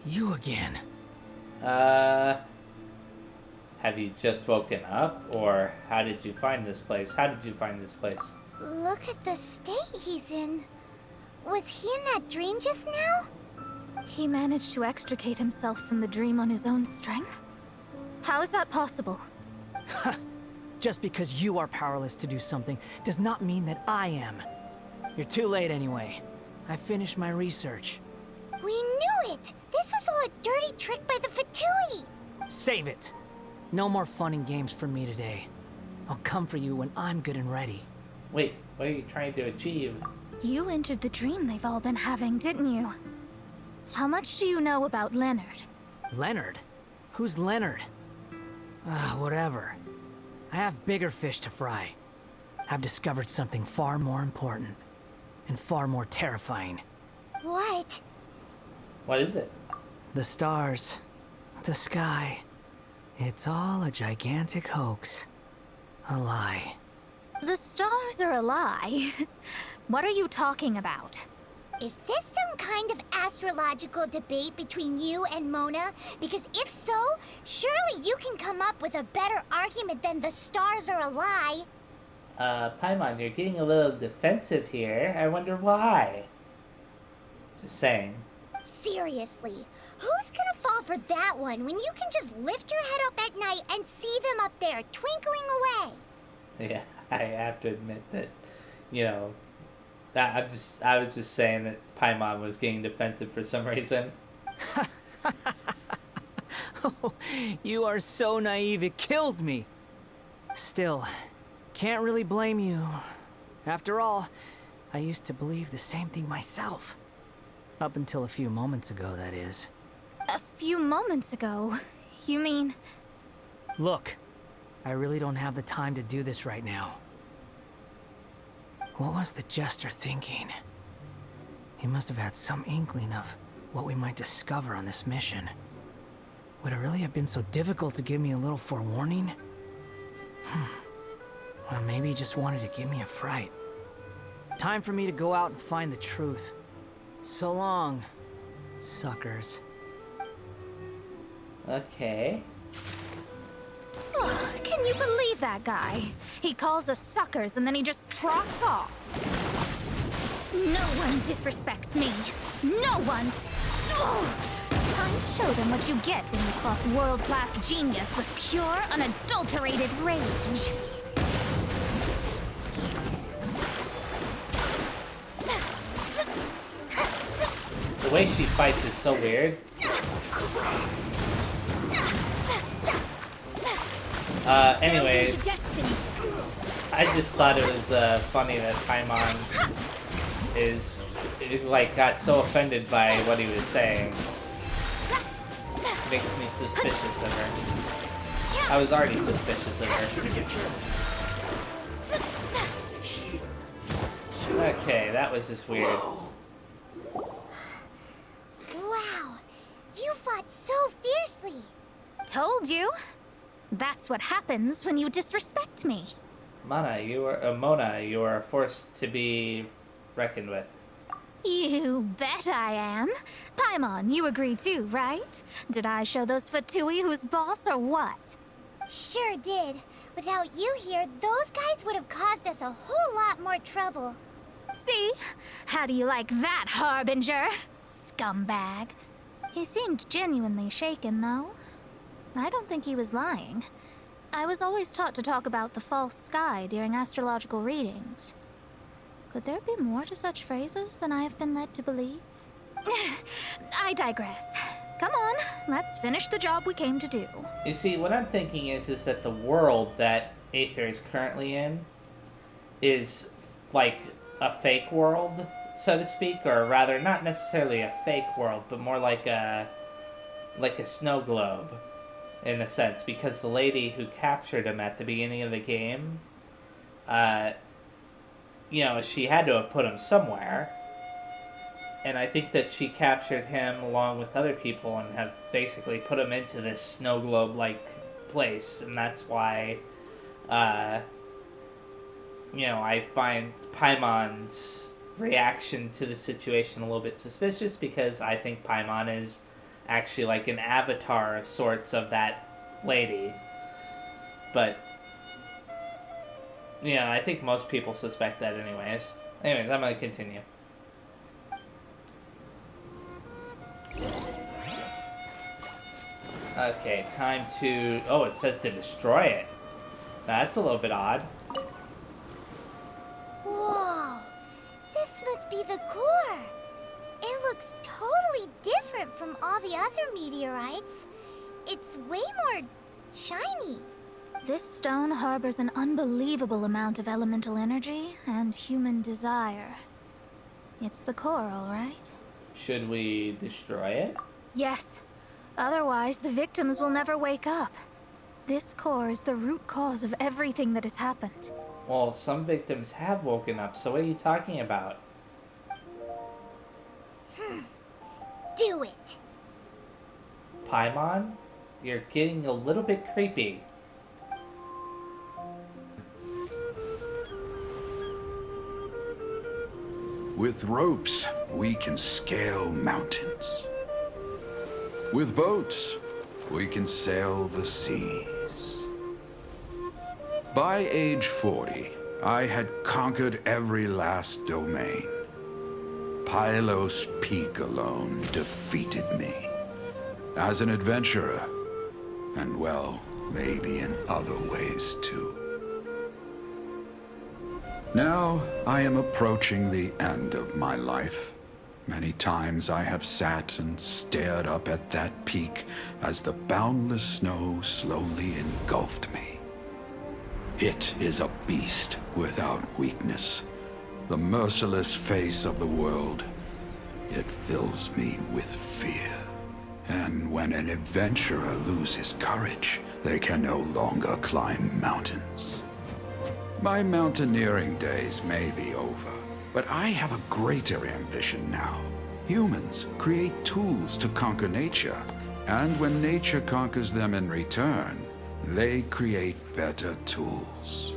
You again. Have you just woken up, or how did you find this place? How did you find this place? Look at the state he's in. Was he in that dream just now? He managed to extricate himself from the dream on his own strength? How is that possible? Just because you are powerless to do something does not mean that I am. You're too late anyway. I finished my research. We knew it! This was all a dirty trick by the Fatui! Save it! No more fun and games for me today. I'll come for you when I'm good and ready. Wait, what are you trying to achieve? You entered the dream they've all been having, didn't you? How much do you know about Leonard? Leonard? Who's Leonard? Whatever. I have bigger fish to fry. I've discovered something far more important. And far more terrifying. What? What is it? The stars. The sky. It's all a gigantic hoax. A lie. The stars are a lie. What are you talking about? Is this some kind of astrological debate between you and Mona? Because if so, surely you can come up with a better argument than the stars are a lie. Paimon, you're getting a little defensive here. I wonder why. Just saying. Seriously, who's gonna fall for that one when you can just lift your head up at night and see them up there twinkling away? Yeah, I have to admit that, you know, that I was just saying that Paimon was getting defensive for some reason. Oh, you are so naive, it kills me. Still, can't really blame you. After all, I used to believe the same thing myself. Up until a few moments ago, that is. A few moments ago? You mean... Look, I really don't have the time to do this right now. What was the Jester thinking? He must have had some inkling of what we might discover on this mission. Would it really have been so difficult to give me a little forewarning? Or maybe he just wanted to give me a fright. Time for me to go out and find the truth. So long, suckers. Okay. Oh, can you believe that guy? He calls us suckers and then he just trots off. No one disrespects me. No one. Ugh. Time to show them what you get when you cross world-class genius with pure, unadulterated rage. The way she fights is so weird. Anyways, I just thought it was funny that Paimon like got so offended by what he was saying. Makes me suspicious of her. I was already suspicious of her. Okay, that was just weird. Wow, you fought so fiercely. Told you. That's what happens when you disrespect me. Mona, you are a force to be reckoned with. You bet I am. Paimon, you agree too, right? Did I show those Fatui who's boss or what? Sure did. Without you here, those guys would have caused us a whole lot more trouble. See? How do you like that, Harbinger? Scumbag. He seemed genuinely shaken, though. I don't think he was lying. I was always taught to talk about the false sky during astrological readings. Could there be more to such phrases than I have been led to believe? I digress. Come on, let's finish the job we came to do. You see, what I'm thinking is that the world that Aether is currently in is like a fake world, so to speak, or rather, not necessarily a fake world, but more like a snow globe, in a sense, because the lady who captured him at the beginning of the game, you know, she had to have put him somewhere. And I think that she captured him along with other people and have basically put him into this snow globe-like place. And that's why, you know, I find Paimon's reaction to the situation a little bit suspicious, because I think Paimon is actually like an avatar of sorts of that lady. But, yeah, I think most people suspect that anyways. Anyways, I'm going to continue. Okay, time to... Oh, it says to destroy it. That's a little bit odd. Whoa! This must be the core! It looks totally different from all the other meteorites. It's way more shiny. This stone harbors an unbelievable amount of elemental energy and human desire. It's the core, all right? Should we destroy it? Yes. Otherwise, the victims will never wake up. This core is the root cause of everything that has happened. Well, some victims have woken up, so what are you talking about? Do it! Paimon? You're getting a little bit creepy. With ropes, we can scale mountains. With boats, we can sail the seas. By age 40, I had conquered every last domain. Pylos Peak alone defeated me. As an adventurer, and well, maybe in other ways too. Now, I am approaching the end of my life. Many times I have sat and stared up at that peak as the boundless snow slowly engulfed me. It is a beast without weakness, the merciless face of the world. It fills me with fear. And when an adventurer loses courage, they can no longer climb mountains. My mountaineering days may be over, but I have a greater ambition now. Humans create tools to conquer nature, and when nature conquers them in return, they create better tools.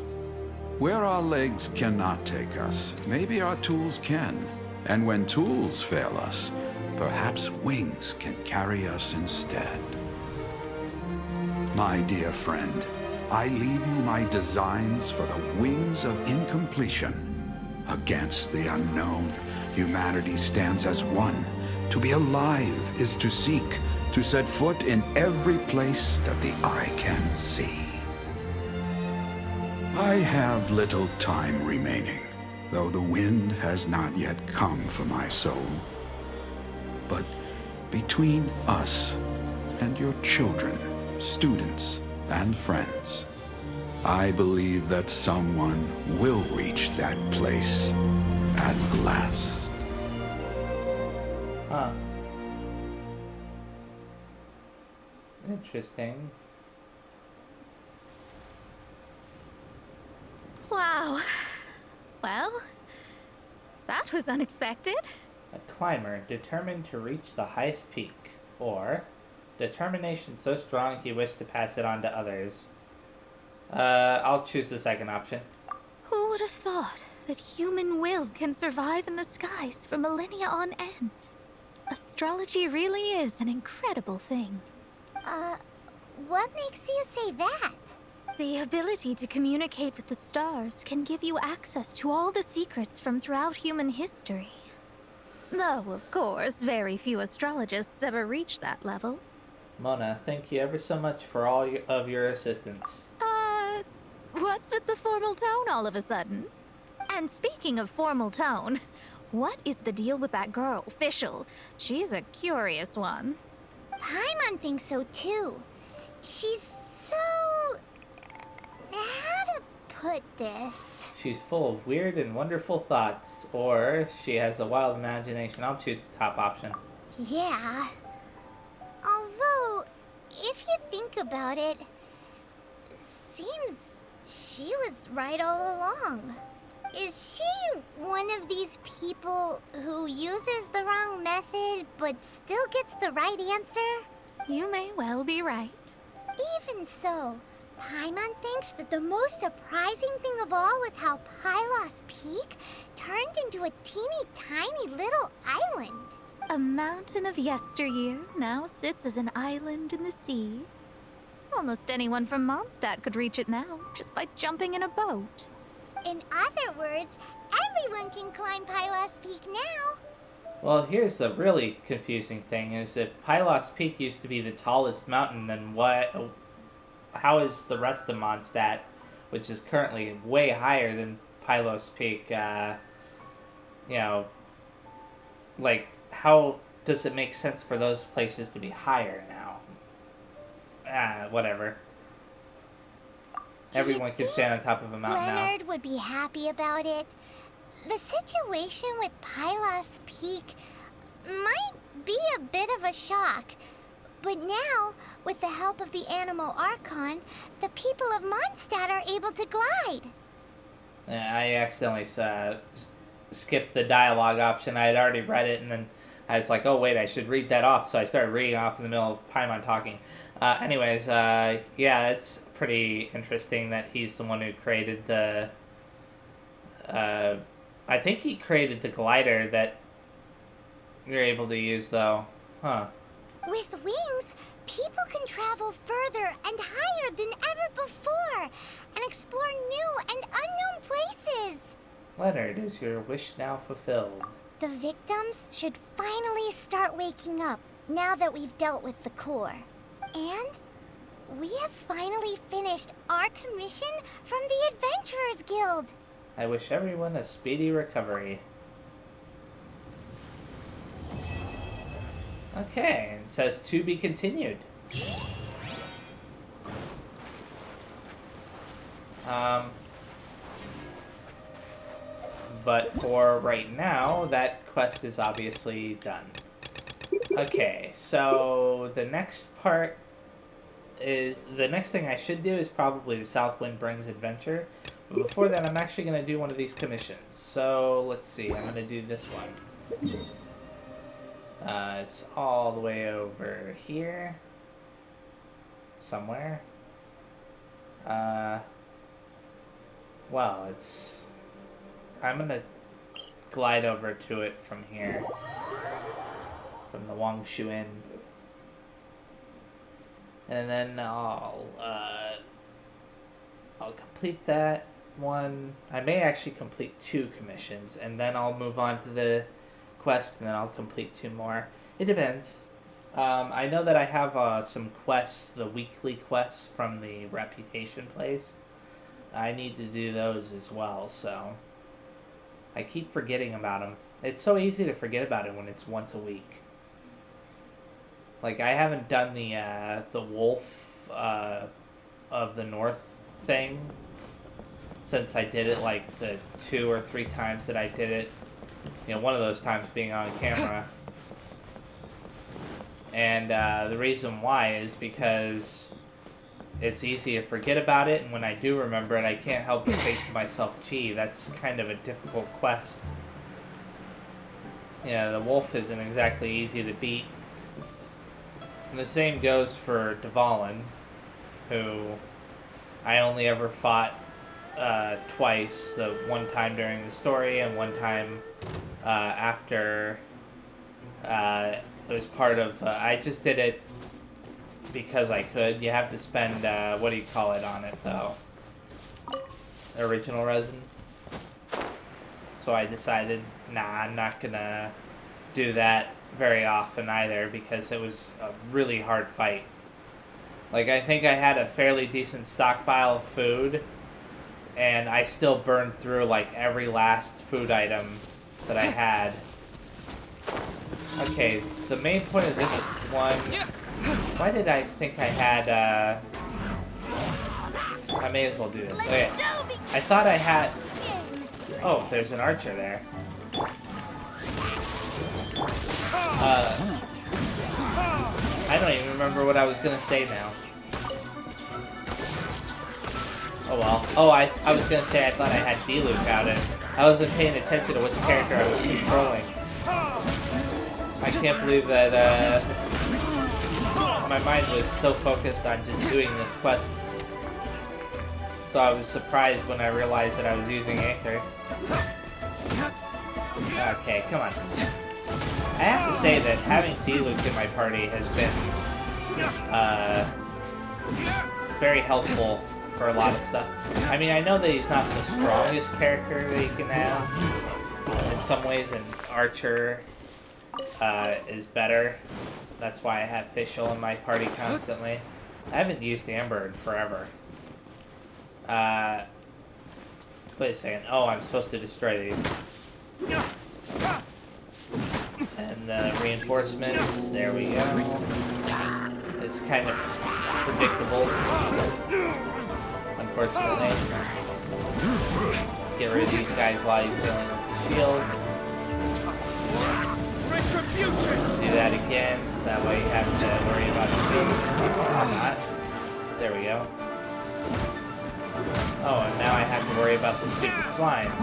Where our legs cannot take us, maybe our tools can. And when tools fail us, perhaps wings can carry us instead. My dear friend, I leave you my designs for the wings of incompletion. Against the unknown, humanity stands as one. To be alive is to seek, to set foot in every place that the eye can see. I have little time remaining, though the wind has not yet come for my soul. But between us and your children, students, and friends, I believe that someone will reach that place at last. Huh. Interesting. Wow. Well, that was unexpected. A climber determined to reach the highest peak, or determination so strong he wished to pass it on to others. I'll choose the second option. Who would have thought that human will can survive in the skies for millennia on end? Astrology really is an incredible thing. What makes you say that? The ability to communicate with the stars can give you access to all the secrets from throughout human history. Though, of course, very few astrologists ever reach that level. Mona, thank you ever so much for all of your assistance. What's with the formal tone all of a sudden? And speaking of formal tone, what is the deal with that girl, Fischl? She's a curious one. Paimon thinks so too. She's so... how to put this? She's full of weird and wonderful thoughts, or she has a wild imagination. I'll choose the top option. Yeah. Although, if you think about it, seems she was right all along. Is she one of these people who uses the wrong method but still gets the right answer? You may well be right. Even so, Paimon thinks that the most surprising thing of all was how Pylos Peak turned into a teeny tiny little island. A mountain of yesteryear now sits as an island in the sea. Almost anyone from Mondstadt could reach it now, just by jumping in a boat. In other words, everyone can climb Pylos Peak now. Well, here's the really confusing thing, is if Pylos Peak used to be the tallest mountain, then how is the rest of Mondstadt, which is currently way higher than Pylos Peak, like, how does it make sense for those places to be higher now? Whatever. Everyone can stand on top of a mountain now. Leonard would be happy about it. The situation with Pylos Peak might be a bit of a shock. But now, with the help of the Animal Archon, the people of Mondstadt are able to glide. I accidentally skipped the dialogue option. I had already read it, and then I was like, oh wait, I should read that off. So I started reading off in the middle of Paimon talking. Yeah, it's pretty interesting that he's the one who created the... I think he created the glider that you're able to use, though. Huh. With wings, people can travel further and higher than ever before and explore new and unknown places. Leonard, is your wish now fulfilled? The victims should finally start waking up now that we've dealt with the core. And we have finally finished our commission from the Adventurers Guild. I wish everyone a speedy recovery. Okay, it says to be continued. But for right now, that quest is obviously done. Okay, so the next part is... the next thing I should do is probably the Southwind Brings adventure. But before that, I'm actually going to do one of these commissions. So, let's see. I'm going to do this one. It's all the way over here. Somewhere. Well, it's... I'm going to glide over to it from here. From the Wangshu Inn. And then I'll complete that one. I may actually complete 2 commissions, and then I'll move on to the quest, and then I'll complete 2 more. It depends. I know that I have some quests, the weekly quests from the Reputation place. I need to do those as well, so I keep forgetting about them. It's so easy to forget about it when it's once a week. Like, I haven't done the Wolf of the North thing since I did it, like, the 2 or 3 times that I did it. You know, one of those times being on camera. And the reason why is because it's easy to forget about it, and when I do remember it, I can't help but think to myself, gee, that's kind of a difficult quest. Yeah, the wolf isn't exactly easy to beat. And the same goes for Dvalin, who I only ever fought twice. The one time during the story and one time after it was part of... I just did it because I could. You have to spend, what do you call it on it, though? Original resin. So I decided, nah, I'm not gonna do that very often either, because it was a really hard fight. Like, I think I had a fairly decent stockpile of food, and I still burned through, like, every last food item that I had. Okay, the main point of this one Why did I think I had, I may as well do this. Okay. I thought I had... Oh, there's an archer there. I don't even remember what I was gonna say now. Oh well. Oh, I was gonna say I thought I had D-Luke out and I wasn't paying attention to which character I was controlling. I can't believe that, my mind was so focused on just doing this quest. So I was surprised when I realized that I was using Aether. Okay, come on. I have to say that having D-Luke in my party has been very helpful for a lot of stuff. I mean, I know that he's not the strongest character that you can have in some ways, and Archer is better. That's why I have Fischl in my party constantly. I haven't used Amber in forever. Wait a second. Oh, I'm supposed to destroy these. And the reinforcements, there we go. It's kind of predictable, unfortunately. Get rid of these guys while he's dealing with the shield. Do that again, that way you have to worry about the shield. Or not. There we go. Oh, and now I have to worry about the stupid slimes.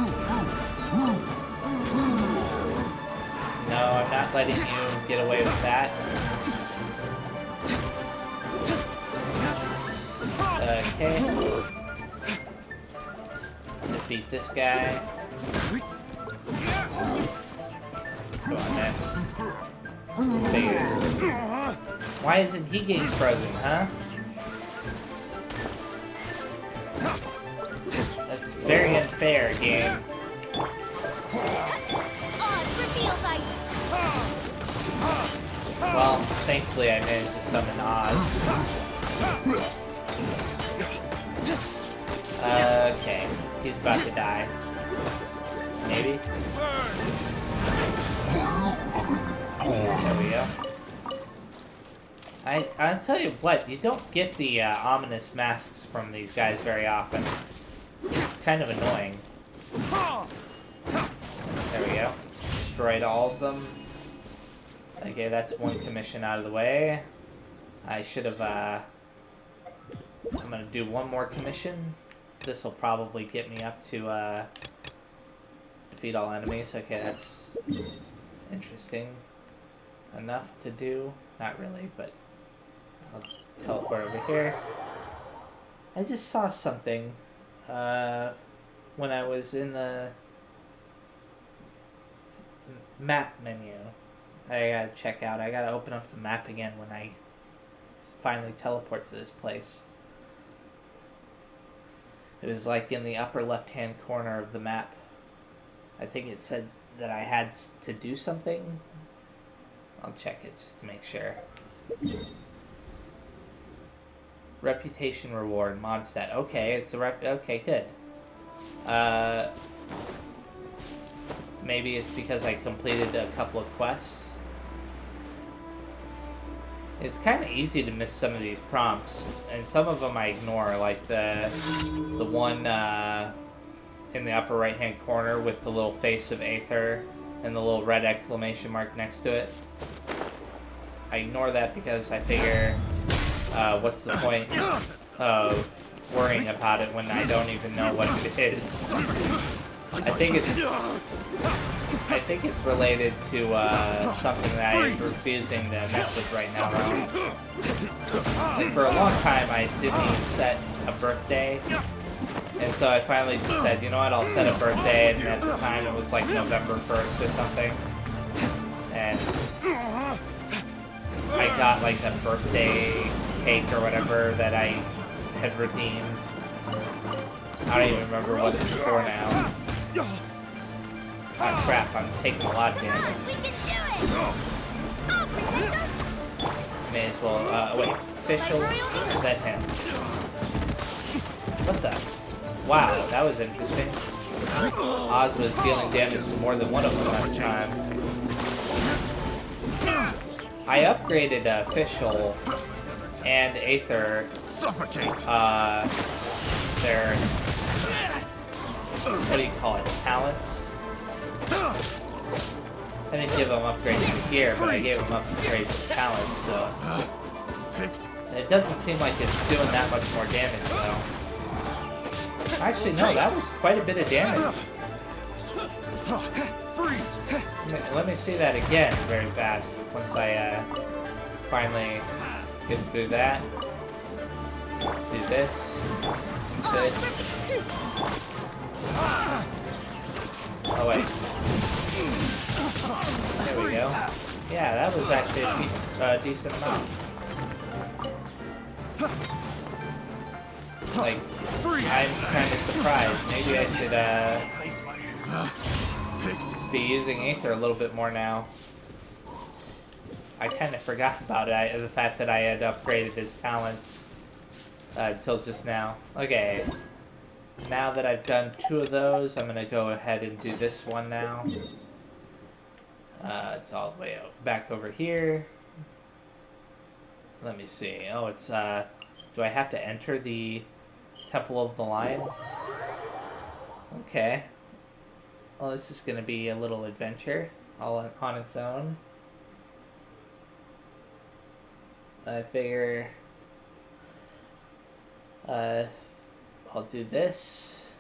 No, I'm not letting you get away with that. Okay. Defeat this guy. Come on, man. Why isn't he getting frozen, huh? That's very unfair, game. Well, thankfully I managed to summon Oz. Okay, he's about to die. Maybe? There we go. I'll tell you what, you don't get the ominous masks from these guys very often. It's kind of annoying. There we go. Destroyed all of them. Okay, that's one commission out of the way. I should have, I'm gonna do one more commission. This will probably get me up to, defeat all enemies. Okay, that's interesting enough to do. Not really, but I'll teleport over here. I just saw something, when I was in the map menu. I gotta check out. I gotta open up the map again when I finally teleport to this place. It was like in the upper left-hand corner of the map. I think it said that I had to do something. I'll check it just to make sure. Reputation reward, Mondstadt. Okay, it's a okay, good. Maybe it's because I completed a couple of quests. It's kind of easy to miss some of these prompts, and some of them I ignore, like the one in the upper right-hand corner with the little face of Aether and the little red exclamation mark next to it. I ignore that because I figure, what's the point of worrying about it when I don't even know what it is? I think it's related to something that I'm refusing to mess with right now. Like for a long time, I didn't even set a birthday, and so I finally just said, you know what, I'll set a birthday, and at the time it was like November 1st or something, and I got like a birthday cake or whatever that I had redeemed. I don't even remember what it's for now. Oh crap, I'm taking a lot of damage. May as well, wait, Fischl, is that him? What the? Wow, that was interesting. Oz was dealing damage to more than one of them at a time. I upgraded Official and Aether. Suffocate! Their... what do you call it? Talents? I didn't give them upgrades to gear, but I gave them upgrades to talents, so... It doesn't seem like it's doing that much more damage, though. Actually, no, that was quite a bit of damage. Let me see that again very fast, once I finally get through that. Do this. Good. Oh, wait. There we go. Yeah, that was actually a decent amount. Like, I'm kind of surprised. Maybe I should be using Aether a little bit more now. I kind of forgot about it, the fact that I had upgraded his talents until just now. Okay, now that I've done 2 of those, I'm going to go ahead and do this one now. It's all the way back over here. Let me see. Oh, it's, do I have to enter the Temple of the Lion? Okay. Well, this is going to be a little adventure all on its own. I figure I'll do this.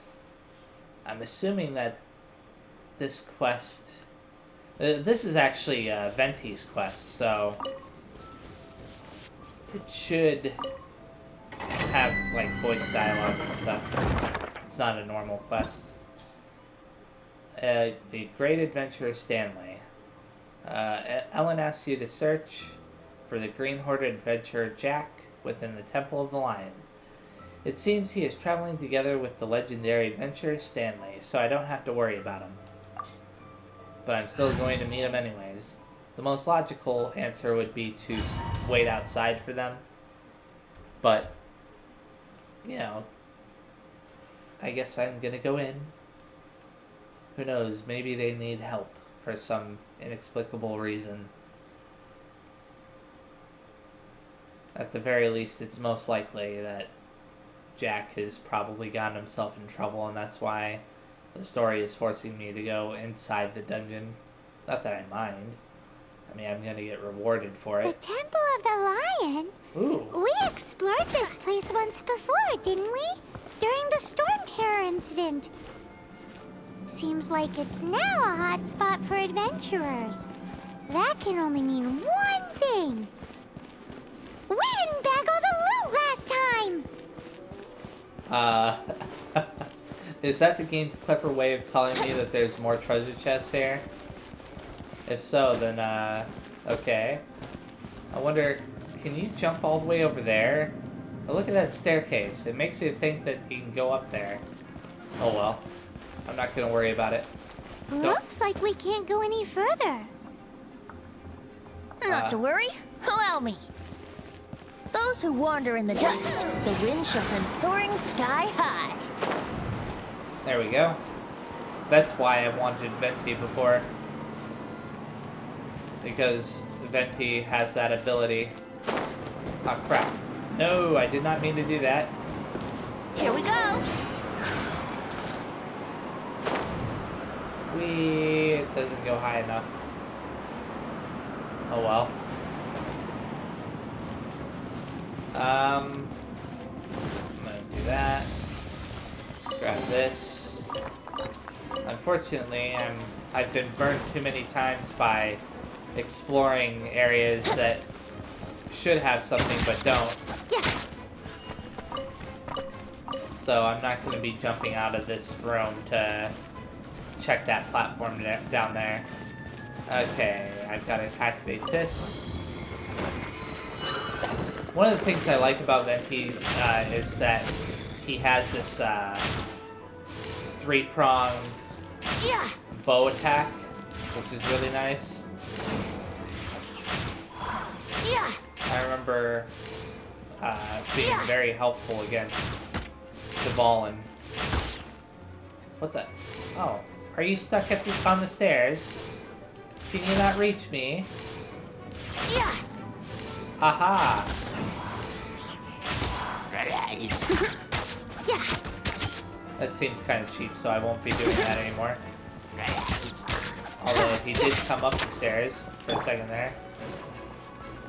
I'm assuming that this quest... this is actually Venti's quest, so it should have, like, voice dialogue and stuff. It's not a normal quest. The Great Adventurer Stanley. Ellen asks you to search for the green-hoarded adventurer Jack within the Temple of the Lion. It seems he is traveling together with the legendary adventurer Stanley, so I don't have to worry about him. But I'm still going to meet him anyways. The most logical answer would be to wait outside for them. But, you know, I guess I'm gonna go in. Who knows, maybe they need help for some inexplicable reason. At the very least, it's most likely that Jack has probably gotten himself in trouble, and that's why the story is forcing me to go inside the dungeon. Not that I mind. I mean, I'm gonna get rewarded for it. The Temple of the Lion? Ooh. We explored this place once before, didn't we? During the Storm Terror incident. Seems like it's now a hot spot for adventurers. That can only mean one thing. We didn't bag all the loot last time! Is that the game's clever way of telling me that there's more treasure chests here? If so, then, okay. I wonder, can you jump all the way over there? Oh, look at that staircase. It makes you think that you can go up there. Oh well. I'm not gonna worry about it. Looks like we can't go any further. Not to worry. Allow me. Those who wander in the dust, the wind shall send soaring sky high. There we go. That's why I wanted Venti before. Because Venti has that ability. Oh crap. No, I did not mean to do that. Here we go. It doesn't go high enough. Oh well. I'm gonna do that. Grab this. Unfortunately, I've been burned too many times by exploring areas that should have something but don't. So I'm not going to be jumping out of this room to check that platform down there. Okay, I've got to activate this. One of the things I like about Venti is that he has this three-pronged bow attack, which is really nice. I remember being very helpful against Dvalin. What the? Oh, are you stuck on the stairs? Can you not reach me? Aha! That seems kind of cheap, so I won't be doing that anymore. Although he did come up the stairs for a second there.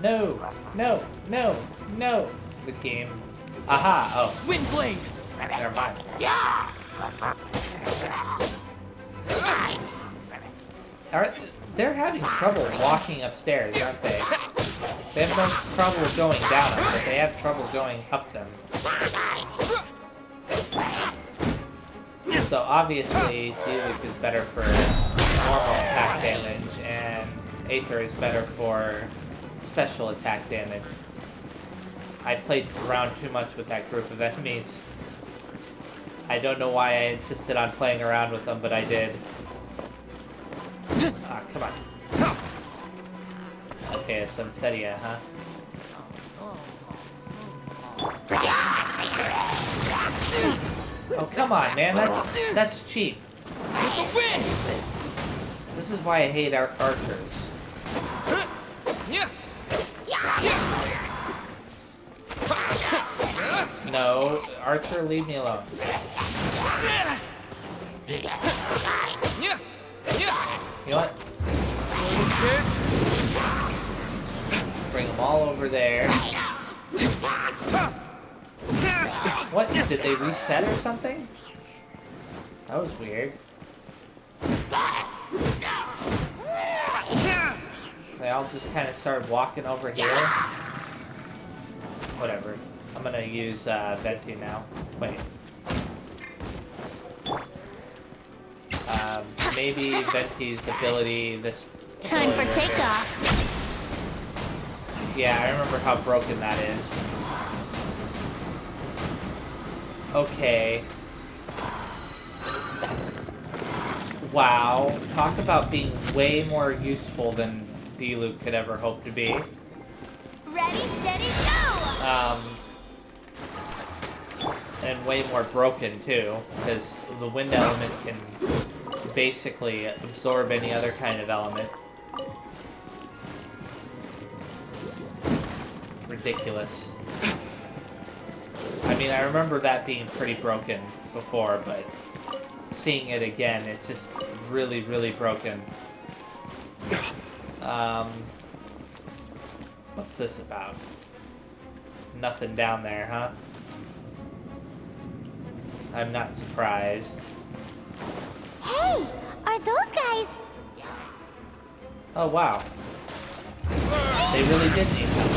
No! No! No! No! The game. Aha! Oh. Windblade! Never mind. They're having trouble walking upstairs, aren't they? They have no trouble going down them, but they have trouble going up them. So obviously, Diluc is better for normal attack damage, and Aether is better for special attack damage. I played around too much with that group of enemies. I don't know why I insisted on playing around with them, but I did. Ah, come on. Okay, a Sunsetia, huh? Oh, come on, man. That's cheap. This is why I hate archers. No, Archer, leave me alone. You know what? Bring them all over there. What? Did they reset or something? That was weird. They all just kind of started walking over here. Whatever. I'm gonna use Venti now. Wait. Maybe Venti's ability, this... Time for takeoff. Yeah, I remember how broken that is. Okay. Wow. Talk about being way more useful than Diluc could ever hope to be. Ready, steady, go! And way more broken, too, because the wind element can basically absorb any other kind of element. Ridiculous. I mean, I remember that being pretty broken before, but seeing it again, it's just really, really broken. What's this about? Nothing down there, huh? I'm not surprised. Hey, are those guys? Oh, wow. They really did need help.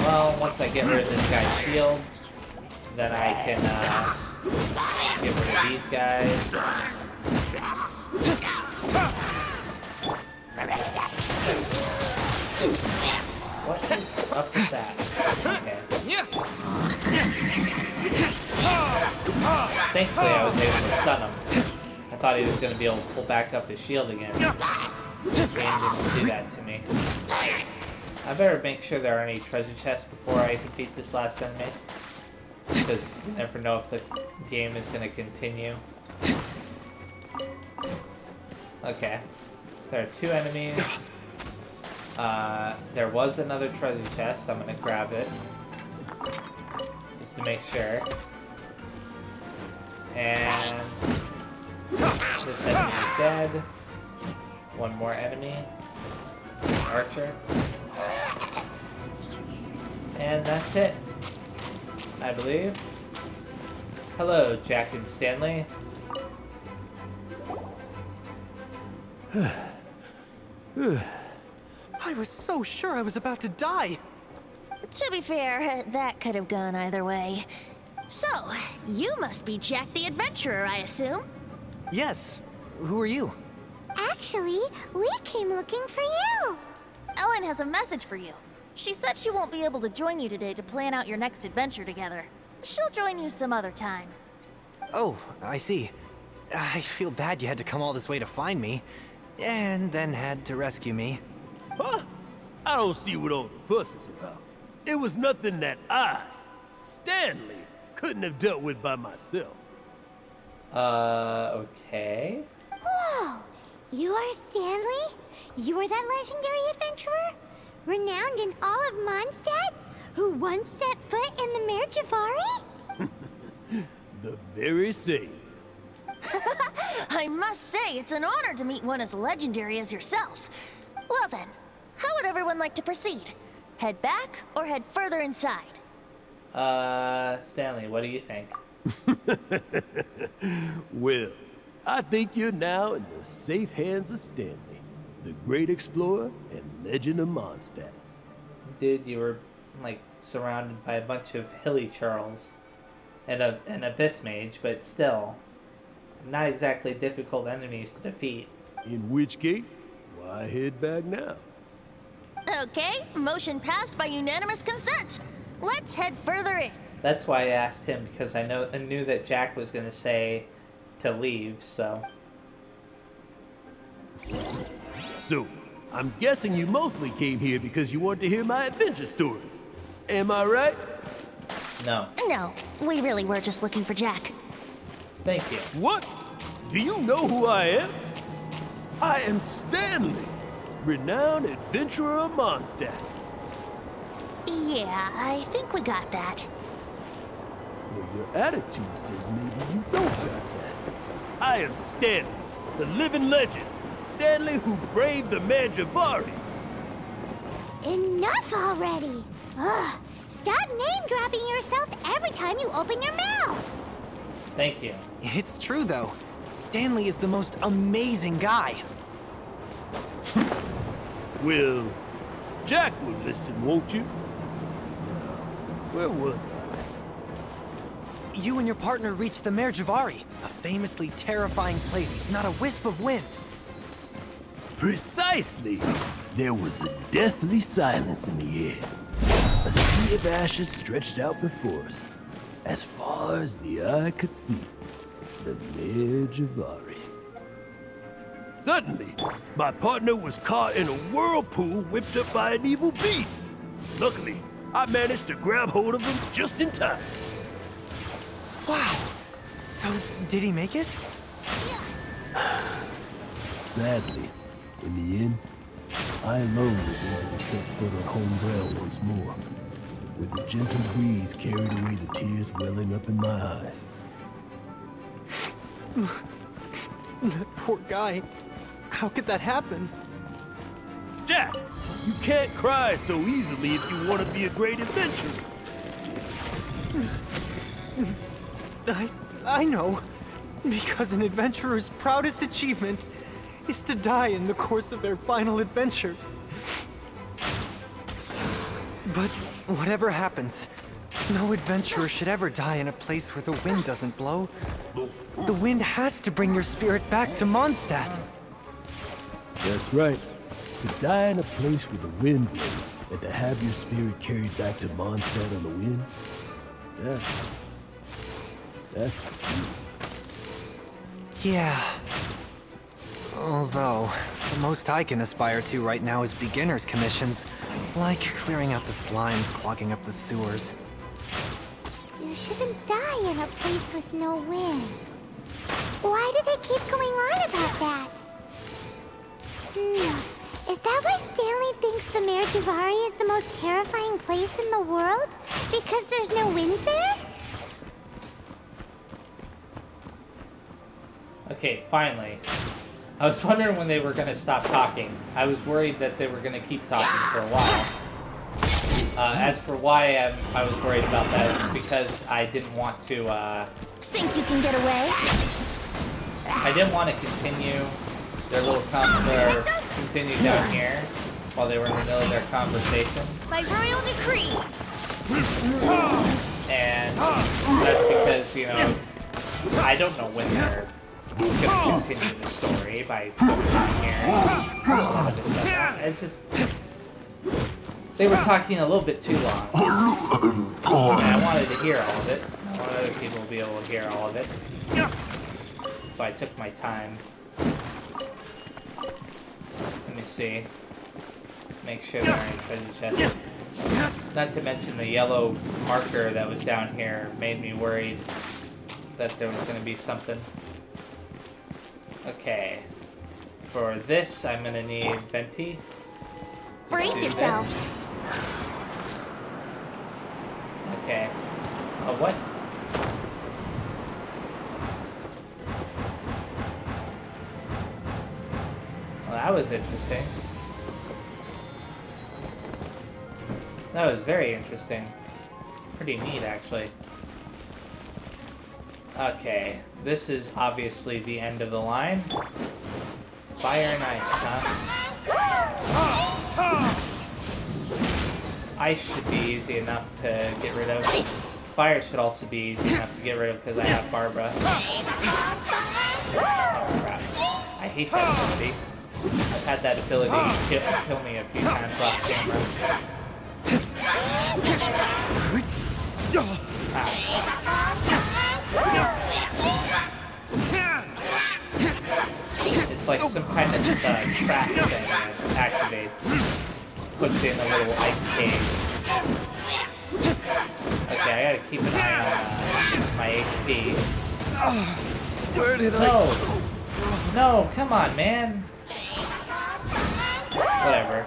Well, once I get rid of this guy's shield, then I can get rid of these guys. What is up with that? Okay. Thankfully, I was able to stun him. I thought he was going to be able to pull back up his shield again. The game didn't do that to me. I better make sure there are any treasure chests before I defeat this last enemy. Because you never know if the game is going to continue. Okay. There are 2 enemies. There was another treasure chest. I'm going to grab it. Just to make sure. And this enemy is dead. One more enemy. Archer. And that's it, I believe. Hello, Jack and Stanley. I was so sure I was about to die. To be fair, that could have gone either way. So, you must be Jack the Adventurer, I assume? Yes. Who are you? Actually, we came looking for you. Ellen has a message for you. She said she won't be able to join you today to plan out your next adventure together. She'll join you some other time. Oh, I see. I feel bad you had to come all this way to find me, and then had to rescue me. Huh? I don't see what all the fuss is about. It was nothing that I, Stanley, couldn't have dealt with by myself. Okay. Whoa, You are Stanley? You are that legendary adventurer? Renowned in all of Mondstadt? Who once set foot in the Mare Javari? The very same. I must say, it's an honor to meet one as legendary as yourself. Well then, how would everyone like to proceed? Head back or head further inside? Stanley, what do you think? Well, I think you're now in the safe hands of Stanley, the great explorer and legend of Mondstadt. Dude, you were, like, surrounded by a bunch of hilly Charles and an abyss mage, but still, not exactly difficult enemies to defeat. In which case, why head back now? Okay, motion passed by unanimous consent. Let's head further in. That's why I asked him, because I knew that Jack was going to say to leave, so... So, I'm guessing you mostly came here because you want to hear my adventure stories. Am I right? No. No, we really were just looking for Jack. Thank you. What? Do you know who I am? I am Stanley, renowned adventurer of Mondstadt. Yeah, I think we got that. Well, your attitude says maybe you don't got that. I am Stanley, the living legend. Stanley who braved the Mare Javari. Enough already! Ugh! Stop name-dropping yourself every time you open your mouth! Thank you. It's true, though. Stanley is the most amazing guy. Well, Jack will listen, won't you? Now, where was I? You and your partner reached the Mare Javari, a famously terrifying place with not a wisp of wind. Precisely! There was a deathly silence in the air. A sea of ashes stretched out before us, as far as the eye could see. The Mare Javari. Suddenly, my partner was caught in a whirlpool whipped up by an evil beast. Luckily, I managed to grab hold of him just in time. Wow. So, did he make it? Sadly, in the end, I alone was able to set foot on home ground once more, with the gentle breeze carried away the tears welling up in my eyes. That poor guy. How could that happen? Jack, you can't cry so easily if you want to be a great adventurer. I know. Because an adventurer's proudest achievement is to die in the course of their final adventure. But whatever happens, no adventurer should ever die in a place where the wind doesn't blow. The wind has to bring your spirit back to Mondstadt. That's right. To die in a place where the wind blows, and to have your spirit carried back to Mondstadt on the wind, that's Yeah. Although, the most I can aspire to right now is beginner's commissions, like clearing out the slimes clogging up the sewers. You shouldn't die in a place with no wind. Why do they keep going on about that? Is that why Stanley thinks the Mare Javari is the most terrifying place in the world? Because there's no wind there? Okay, finally. I was wondering when they were going to stop talking. I was worried that they were going to keep talking for a while. As for why I was worried about that, it's because I didn't want to, Think you can get away? I didn't want to continue their little continue down here while they were in the middle of their conversation. By royal decree. And that's because, you know, I don't know when they're gonna continue the story by here. It's just they were talking a little bit too long. And I wanted to hear all of it. I wanted other people to be able to hear all of it. So I took my time. Let me see. Make sure there are any treasure chests. Not to mention the yellow marker that was down here made me worried that there was going to be something. Okay. for this, I'm gonna need Venti. Brace yourself. Okay. Oh, what? Well, that was interesting. That was very interesting. Pretty neat, actually. Okay, this is obviously the end of the line. Fire and ice, huh? Ice should be easy enough to get rid of. Fire should also be easy enough to get rid of because I have Barbara. Oh crap. I hate that ability. I've had that ability kill me a few times off camera. It's like some kind of trap thing that activates. Puts in a little ice cave. Okay, I gotta keep an eye on my HP. Where did No, come on, man. Whatever.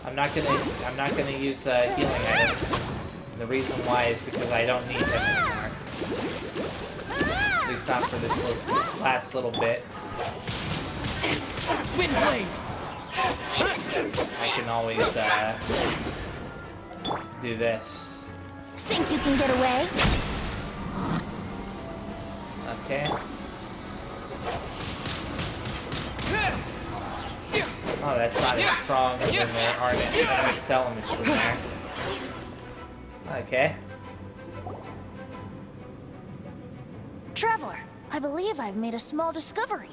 I'm not gonna use healing items. And the reason why is because I don't need them anymore. At least not for this last little bit. Windblade! I can always do this. Think you can get away? Okay. Oh, that's not as strong when there aren't mixed elements in there. Okay. Traveler, I believe I've made a small discovery.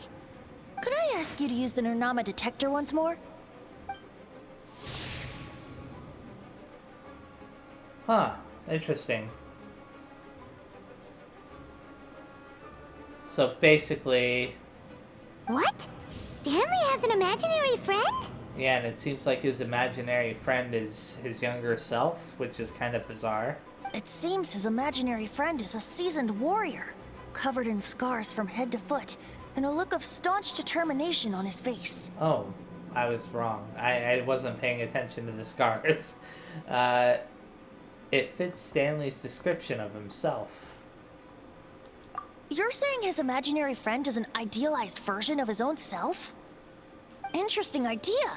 Could I ask you to use the Nernama detector once more? Huh. Interesting. So basically... What? Stanley has an imaginary friend? Yeah, and it seems like his imaginary friend is his younger self, which is kind of bizarre. It seems his imaginary friend is a seasoned warrior, covered in scars from head to foot, and a look of staunch determination on his face. Oh, I was wrong. I wasn't paying attention to the scars. It fits Stanley's description of himself. You're saying his imaginary friend is an idealized version of his own self? Interesting idea,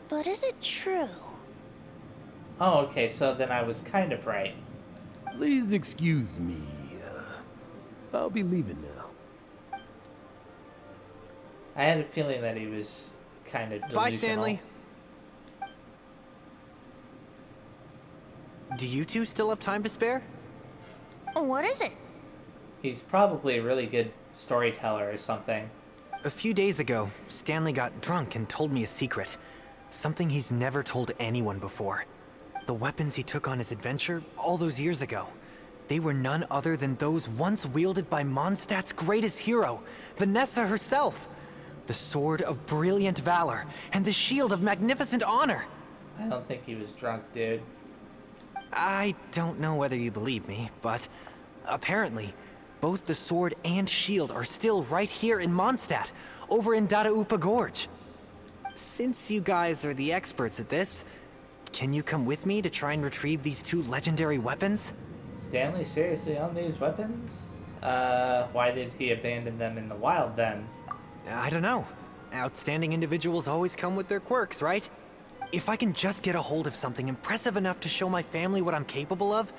but is it true? Oh, okay, so then I was kind of right. Please excuse me. I'll be leaving now. I had a feeling that he was kind of delusional. Bye, Stanley. Do you two still have time to spare? What is it? He's probably a really good storyteller or something. A few days ago, Stanley got drunk and told me a secret. Something he's never told anyone before. The weapons he took on his adventure all those years ago. They were none other than those once wielded by Mondstadt's greatest hero, Vanessa herself. The Sword of Brilliant Valor and the Shield of Magnificent Honor. I don't think he was drunk, dude. I don't know whether you believe me, but apparently, both the sword and shield are still right here in Mondstadt, over in Dadaupa Gorge. Since you guys are the experts at this, can you come with me to try and retrieve these two legendary weapons? Stanley seriously on these weapons? Why did he abandon them in the wild then? I don't know. Outstanding individuals always come with their quirks, right? If I can just get a hold of something impressive enough to show my family what I'm capable of,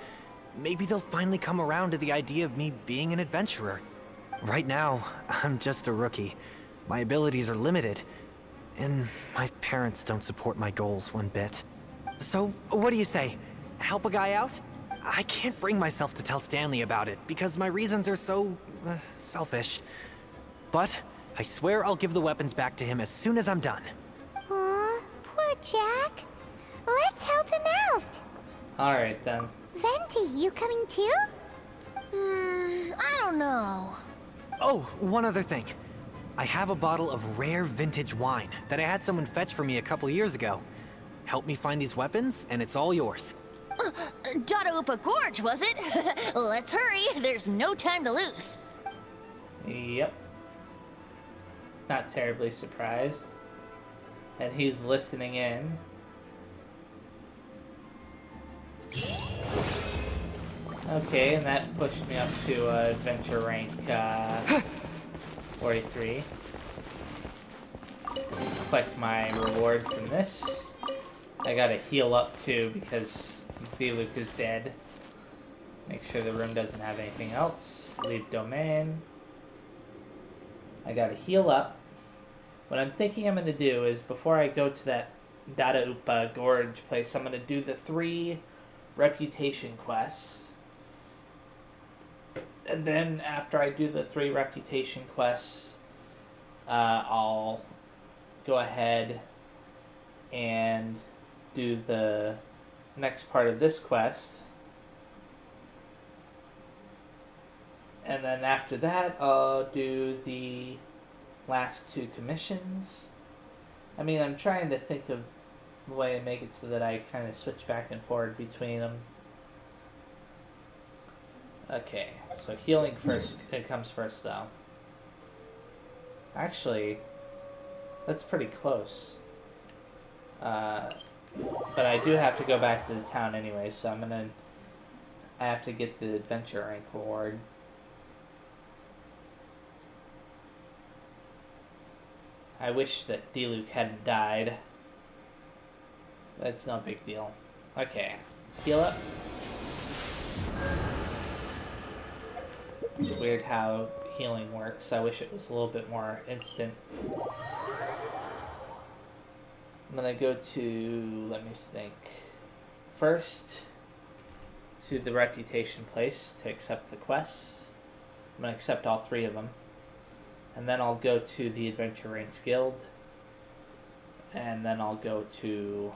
maybe they'll finally come around to the idea of me being an adventurer. Right now, I'm just a rookie. My abilities are limited, and my parents don't support my goals one bit. So, what do you say? Help a guy out? I can't bring myself to tell Stanley about it, because my reasons are so, selfish. But I swear I'll give the weapons back to him as soon as I'm done. Aw, poor Jack. Let's help him out. Alright then. Venti, you coming too? I don't know. Oh, one other thing. I have a bottle of rare vintage wine that I had someone fetch for me a couple years ago. Help me find these weapons, and it's all yours. Dadaupa Gorge, was it? Let's hurry, there's no time to lose. Yep. not terribly surprised. And he's listening in. Okay, and that pushed me up to adventure rank 43. Collect my reward from this. I gotta heal up too because D-Luke is dead. Make sure the room doesn't have anything else. Leave domain. I gotta heal up. What I'm thinking I'm gonna do is before I go to that Dada Upa Gorge place, I'm gonna do the 3 reputation quests. And then after I do the 3 reputation quests, I'll go ahead and do the next part of this quest. And then after that, I'll do the last 2 commissions. I mean, I'm trying to think of the way to make it so that I kind of switch back and forward between them. Okay, so healing first, it comes first though. Actually, that's pretty close. But I do have to go back to the town anyway, so I have to get the adventure rank reward. I wish that D-Luke hadn't died. That's no big deal. Okay, heal up. It's weird how healing works. I wish it was a little bit more instant. I'm gonna go to, let me think. First, to the reputation place to accept the quests. I'm gonna accept all 3 of them. And then I'll go to the Adventure Ranks Guild. And then I'll go to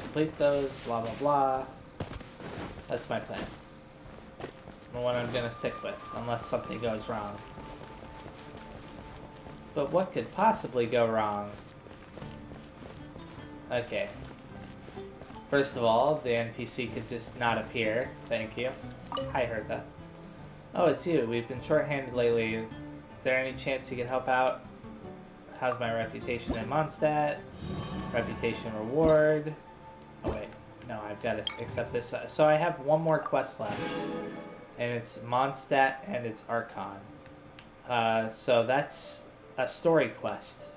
complete those, blah blah blah. That's my plan. The one I'm gonna stick with, unless something goes wrong. But what could possibly go wrong? Okay. First of all, the NPC could just not appear. Thank you. Hi, Hertha. Oh, it's you. We've been short-handed lately. Is there any chance you could help out? How's my reputation in Mondstadt? Reputation reward. Oh, wait. No, I've got to accept this. So I have one more quest left. And it's Mondstadt and it's Archon. So that's a story quest,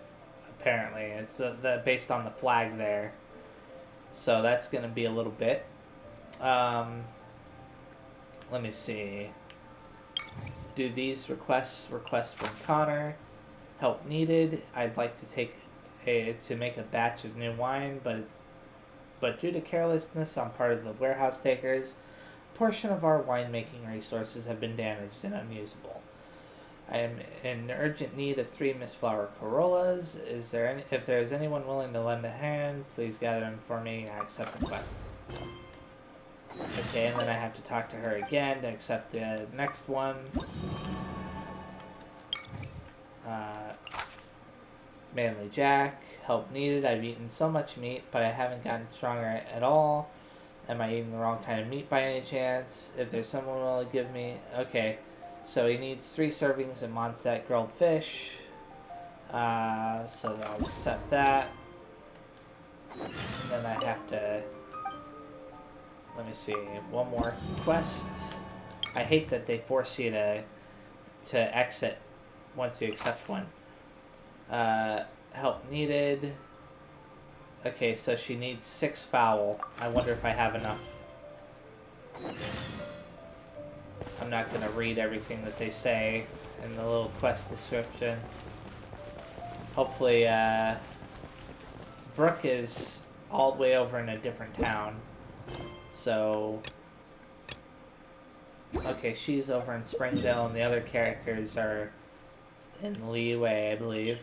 apparently. It's based on the flag there. So that's going to be a little bit. Let me see. Do these request from Connor. Help needed. I'd like to make a batch of new wine, but due to carelessness on part of the warehouse takers, a portion of our winemaking resources have been damaged and unusable. I am in urgent need of 3 Mistflower Corollas. If there is anyone willing to lend a hand, please gather them for me. I accept the quest. Okay, and then I have to talk to her again to accept the next one. Manly Jack, help needed. I've eaten so much meat, but I haven't gotten stronger at all. Am I eating the wrong kind of meat by any chance? If there's someone willing to give me... Okay, so he needs 3 servings of Mondstadt grilled fish. So I'll set that. And then I have to... Let me see, one more quest. I hate that they force you to exit once you accept one. Help needed. Okay, so she needs 6 fowl. I wonder if I have enough. I'm not going to read everything that they say in the little quest description. Hopefully, Brooke is all the way over in a different town. So, okay, she's over in Springdale, and the other characters are in Leeway, I believe.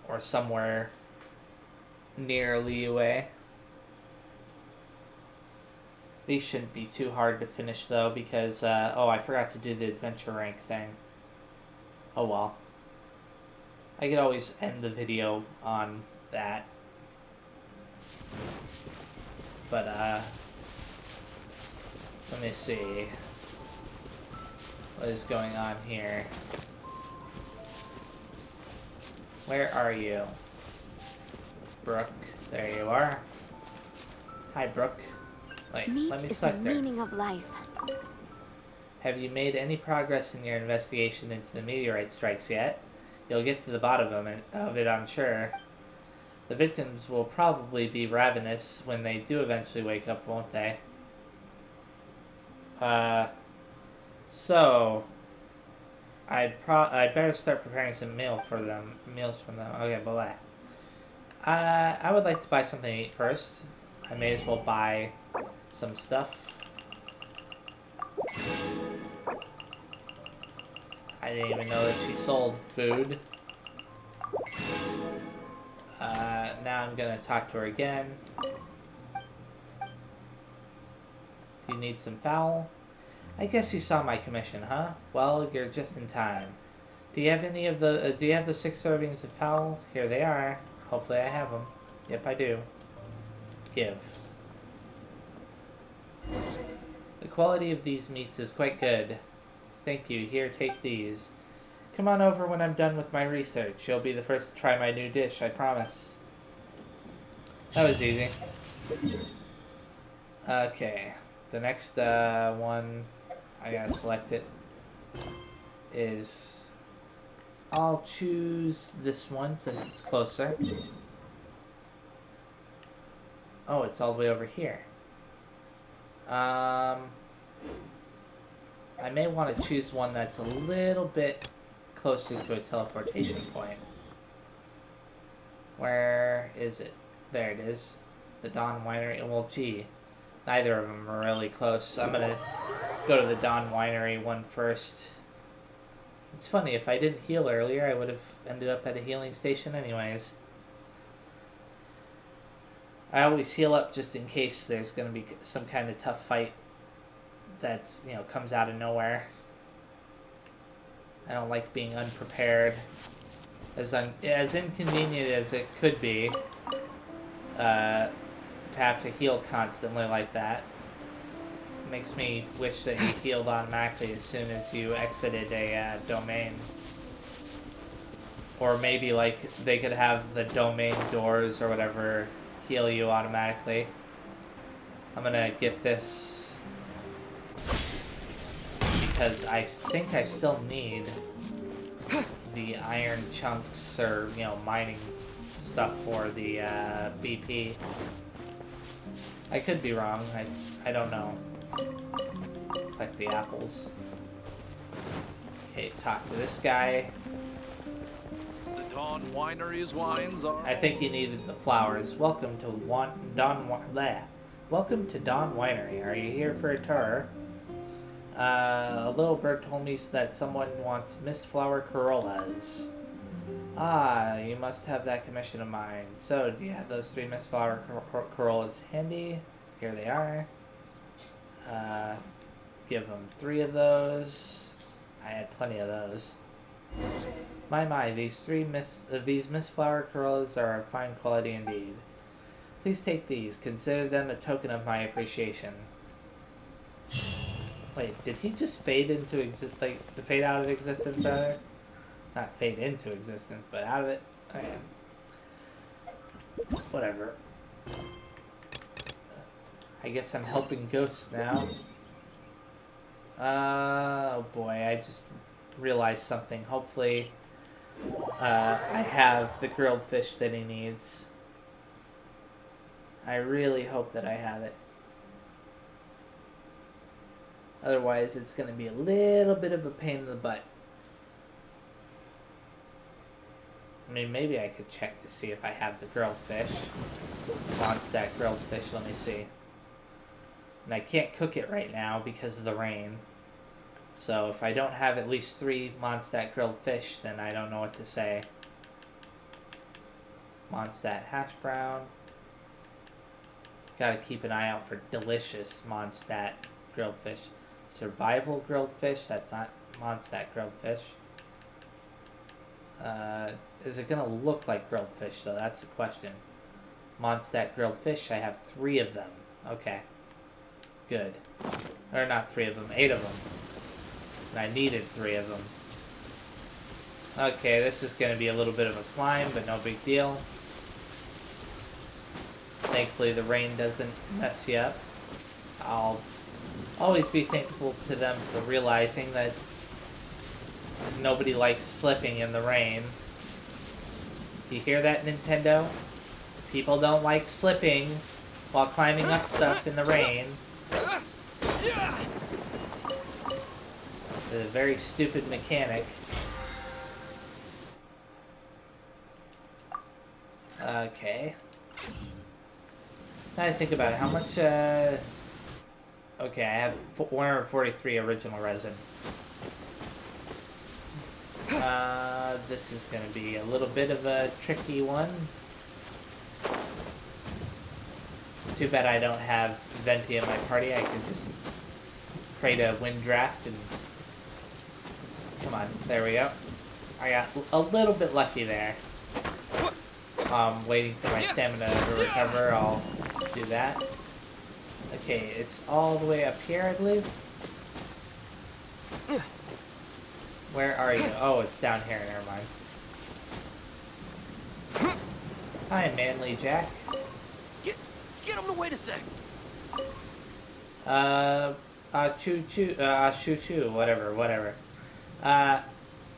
Or somewhere near Leeway. These shouldn't be too hard to finish, though, because, oh, I forgot to do the adventure rank thing. Oh, well. I could always end the video on that. But, let me see. What is going on here? Where are you? Brooke, there you are. Hi, Brooke. Wait, Meat let me is the select her. meaning of life. Have you made any progress in your investigation into the meteorite strikes yet? You'll get to the bottom of it, I'm sure. The victims will probably be ravenous when they do eventually wake up, won't they? So I'd better start preparing some meals for them. Okay, blah. I would like to buy something to eat first. I may as well buy some stuff. I didn't even know that she sold food. Now I'm gonna talk to her again. Do you need some fowl? I guess you saw my commission, huh? Well, you're just in time. Do you have any of the, do you have the 6 servings of fowl? Here they are. Hopefully I have them. Yep, I do. Give. The quality of these meats is quite good. Thank you. Here, take these. Come on over when I'm done with my research. You'll be the first to try my new dish, I promise. That was easy. Okay. The next one, I gotta select it, is... I'll choose this one since it's closer. Oh, it's all the way over here. I may want to choose one that's a little bit closer to a teleportation point. Where is it? There it is. The Dawn Winery. Well, gee. Neither of them are really close. I'm gonna go to the Dawn Winery one first. It's funny, if I didn't heal earlier, I would have ended up at a healing station anyways. I always heal up just in case there's gonna be some kind of tough fight that's, you know, comes out of nowhere. I don't like being unprepared. As inconvenient as it could be, to have to heal constantly like that. Makes me wish that you healed automatically as soon as you exited a domain. Or maybe like they could have the domain doors or whatever heal you automatically. I'm gonna get this because I think I still need the iron chunks or, you know, mining stuff for the BP. I could be wrong. I don't know. Collect the apples. Okay, talk to this guy. The Dawn Winery's wines are... I think he needed the flowers. Welcome to Dawn Winery. Are you here for a tour? A little bird told me that someone wants mistflower corollas. Ah, you must have that commission of mine. So, do you have those 3 mistflower corollas handy? Here they are. Give them 3 of those. I had plenty of those. My, these mistflower corollas are of fine quality indeed. Please take these. Consider them a token of my appreciation. Wait, did he just fade into fade out of existence, rather? Not fade into existence, but out of it? Okay. Whatever. I guess I'm helping ghosts now. Oh boy, I just realized something. Hopefully, I have the grilled fish that he needs. I really hope that I have it. Otherwise, it's going to be a little bit of a pain in the butt. I mean, maybe I could check to see if I have the grilled fish. Mondstack grilled fish, let me see. And I can't cook it right now because of the rain. So if I don't have at least 3 Mondstack grilled fish, then I don't know what to say. Mondstack hash brown. Gotta keep an eye out for delicious Mondstack grilled fish. Survival grilled fish, that's not Mondstack grilled fish. Is it gonna look like grilled fish though? That's the question. Mondstack grilled fish, I have 3 of them. Okay. Good. Or not 3 of them, 8 of them. And I needed 3 of them. Okay, this is going to be a little bit of a climb, but no big deal. Thankfully, the rain doesn't mess you up. I'll always be thankful to them for realizing that nobody likes slipping in the rain. You hear that, Nintendo? People don't like slipping while climbing up stuff in the rain. It's a very stupid mechanic. Okay. Now I think about it, how much, okay, I have 143 original resin. This is gonna be a little bit of a tricky one. Too bad I don't have Venti in my party. I could just create a wind draft and... Come on, there we go. I got a little bit lucky there. Waiting for my stamina to recover, I'll do that. Okay, it's all the way up here, I believe. Where are you? Oh, it's down here, never mind. Hi, Manly Jack. Get him to wait a sec. Choo-choo, whatever.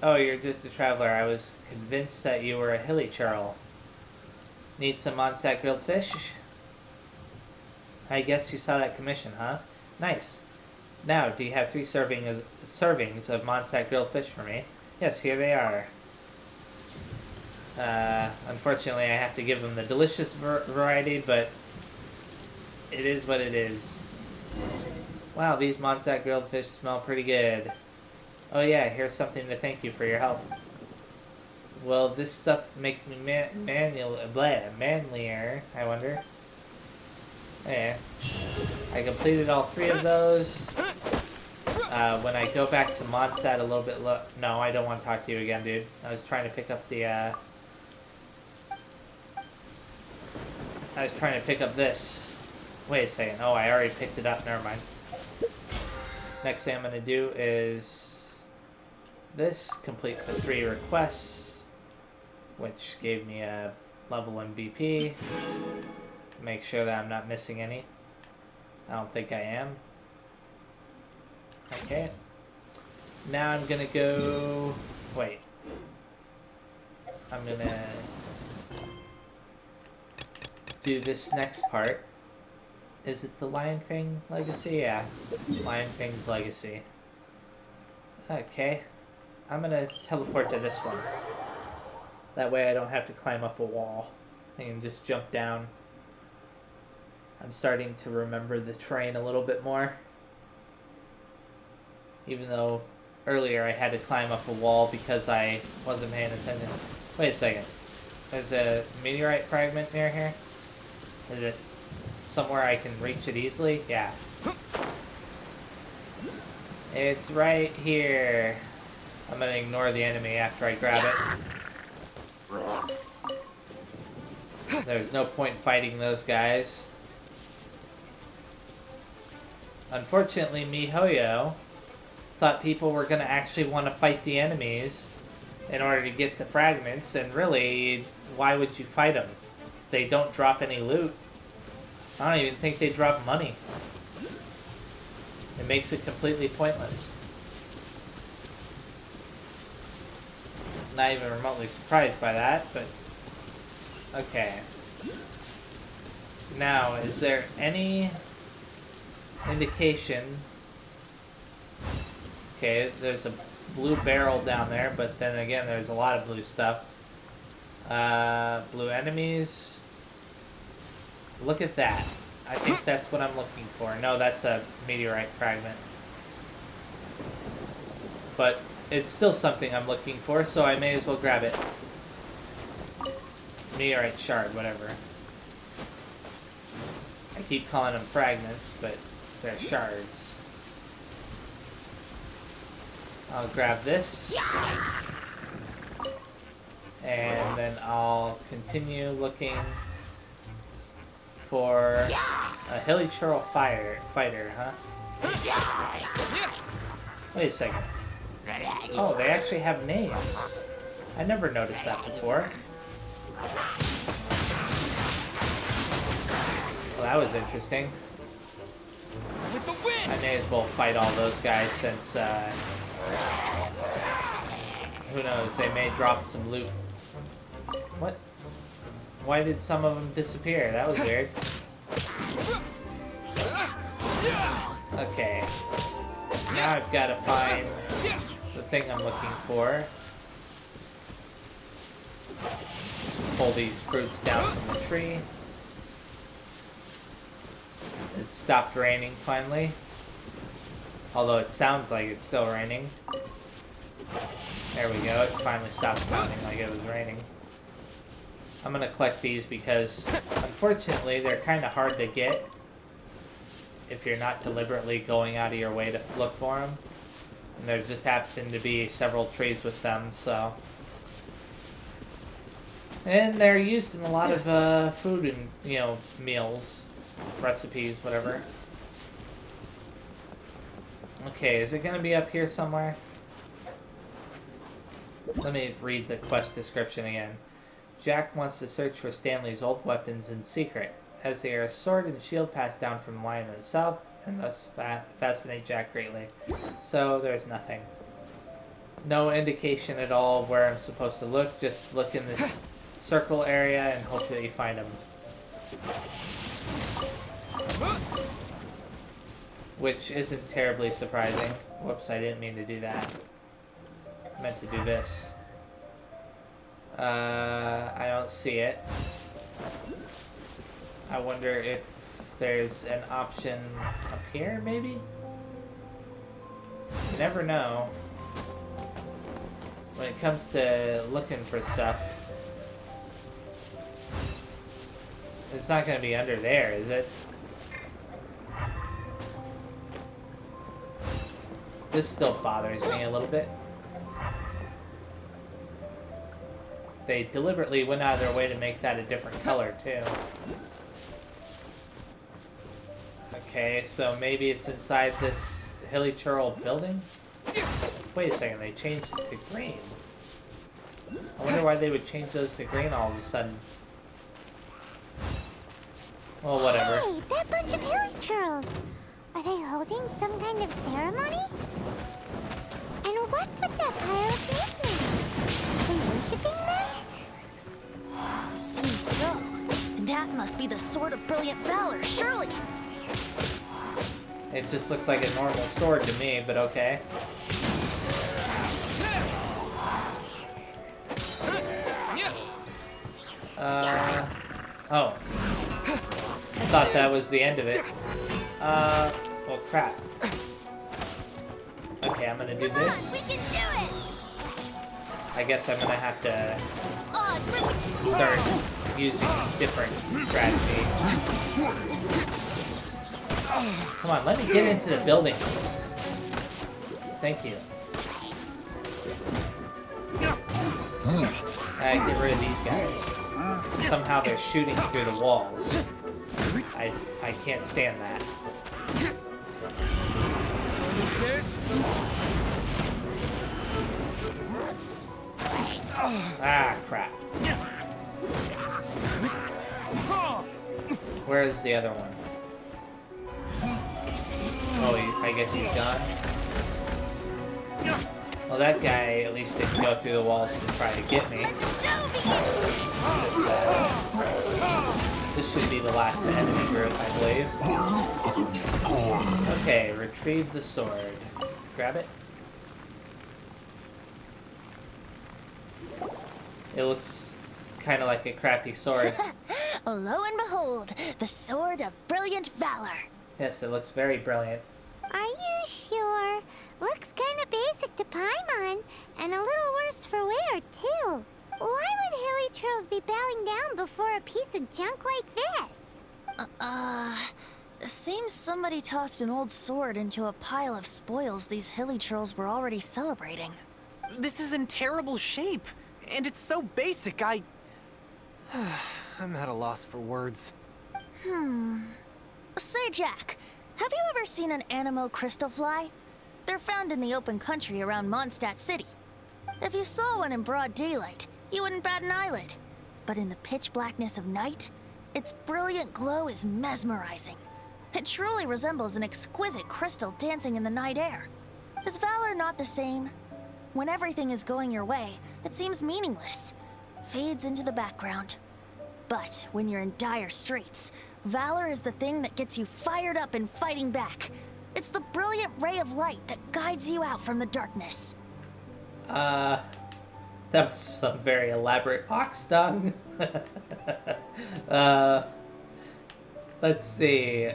Oh, you're just a traveler. I was convinced that you were a hilly churl. Need some Mondstadt grilled fish? I guess you saw that commission, huh? Nice. Now, do you have 3 servings of Mondstadt grilled fish for me? Yes, here they are. Unfortunately, I have to give them the delicious variety, but it is what it is. Wow, these Mondstadt grilled fish smell pretty good. Oh yeah, here's something to thank you for your help. Will this stuff make me manlier, I wonder? Yeah. I completed all 3 of those. When I go back to Mondstadt a little bit no, I don't want to talk to you again, dude. I was trying to pick up the, I was trying to pick up this. Wait a second. Oh, I already picked it up. Never mind. Next thing I'm going to do is this. Complete the 3 requests, which gave me a level MVP. Make sure that I'm not missing any. I don't think I am. Okay. Now I'm going to go... Wait. I'm going to do this next part. Is it the Lion Fang Legacy? Yeah. Lion Fang's Legacy. Okay. I'm gonna teleport to this one. That way I don't have to climb up a wall. I can just jump down. I'm starting to remember the terrain a little bit more. Even though earlier I had to climb up a wall because I wasn't paying attention. Wait a second. There's a meteorite fragment near here? Is it somewhere I can reach it easily? Yeah. It's right here. I'm gonna ignore the enemy after I grab it. There's no point fighting those guys. Unfortunately, MiHoYo thought people were gonna actually want to fight the enemies in order to get the fragments, and really, why would you fight them? They don't drop any loot. I don't even think they drop money. It makes it completely pointless. Not even remotely surprised by that, but... Okay. Now, is there any indication... Okay, there's a blue barrel down there, but then again, there's a lot of blue stuff. Blue enemies... Look at that. I think that's what I'm looking for. No, that's a meteorite fragment. But it's still something I'm looking for, so I may as well grab it. Meteorite shard, whatever. I keep calling them fragments, but they're shards. I'll grab this. And then I'll continue looking for a hilly churl fighter, huh? Wait a second. Oh, they actually have names. I never noticed that before. Well, that was interesting. I may as well fight all those guys since, who knows, they may drop some loot. What? Why did some of them disappear? That was weird. Okay. Now I've got to find the thing I'm looking for. Pull these fruits down from the tree. It stopped raining finally. Although it sounds like it's still raining. There we go, it finally stopped sounding like it was raining. I'm gonna collect these because, unfortunately, they're kind of hard to get if you're not deliberately going out of your way to look for them. And there just happen to be several trees with them, so... And they're used in a lot of food and, you know, meals, recipes, whatever. Okay, is it gonna be up here somewhere? Let me read the quest description again. Jack wants to search for Stanley's old weapons in secret, as they are a sword and shield passed down from the Lion of the South, and thus fascinate Jack greatly. So, there's nothing. No indication at all where I'm supposed to look, just look in this circle area and hope that you find them. Which isn't terribly surprising. Whoops, I didn't mean to do that. I meant to do this. I don't see it. I wonder if there's an option up here, maybe? You never know. When it comes to looking for stuff, it's not going to be under there, is it? This still bothers me a little bit. They deliberately went out of their way to make that a different color, too. Okay, so maybe it's inside this hilly churl building? Wait a second, they changed it to green. I wonder why they would change those to green all of a sudden. Well, whatever. Hey, that bunch of hilly churls! Are they holding some kind of ceremony? And what's with that pile of maidens? Are they worshipping them? Seems so. That must be the Sword of Brilliant Valor, surely! It just looks like a normal sword to me, but okay. Oh. I thought that was the end of it. Well, crap. Okay, I'm gonna do this. We can do it! I guess I'm gonna have to start using different strategy. Come on, let me get into the building. Thank you. Get rid of these guys. Somehow they're shooting through the walls. I can't stand that. Ah, crap. Where's the other one? Oh, I guess he's gone. Well, that guy at least didn't go through the walls to try to get me. This should be the last enemy group, I believe. Okay, retrieve the sword. Grab it. It looks kind of like a crappy sword. Lo and behold, the Sword of Brilliant Valor. Yes, it looks very brilliant. Are you sure? Looks kind of basic to Paimon, and a little worse for wear, too. Why would hilly churls be bowing down before a piece of junk like this? Seems somebody tossed an old sword into a pile of spoils these hilly churls were already celebrating. This is in terrible shape, and it's so basic, I'm at a loss for words. Say, Jack, have you ever seen an Anemo crystal fly? They're found in the open country around Mondstadt City. If you saw one in broad daylight, you wouldn't bat an eyelid. But in the pitch blackness of night, its brilliant glow is mesmerizing. It truly resembles an exquisite crystal dancing in the night air. Is valor not the same? When everything is going your way, it seems meaningless, fades into the background. But when you're in dire straits, valor is the thing that gets you fired up and fighting back. It's the brilliant ray of light that guides you out from the darkness. That was some very elaborate ox dung. Let's see.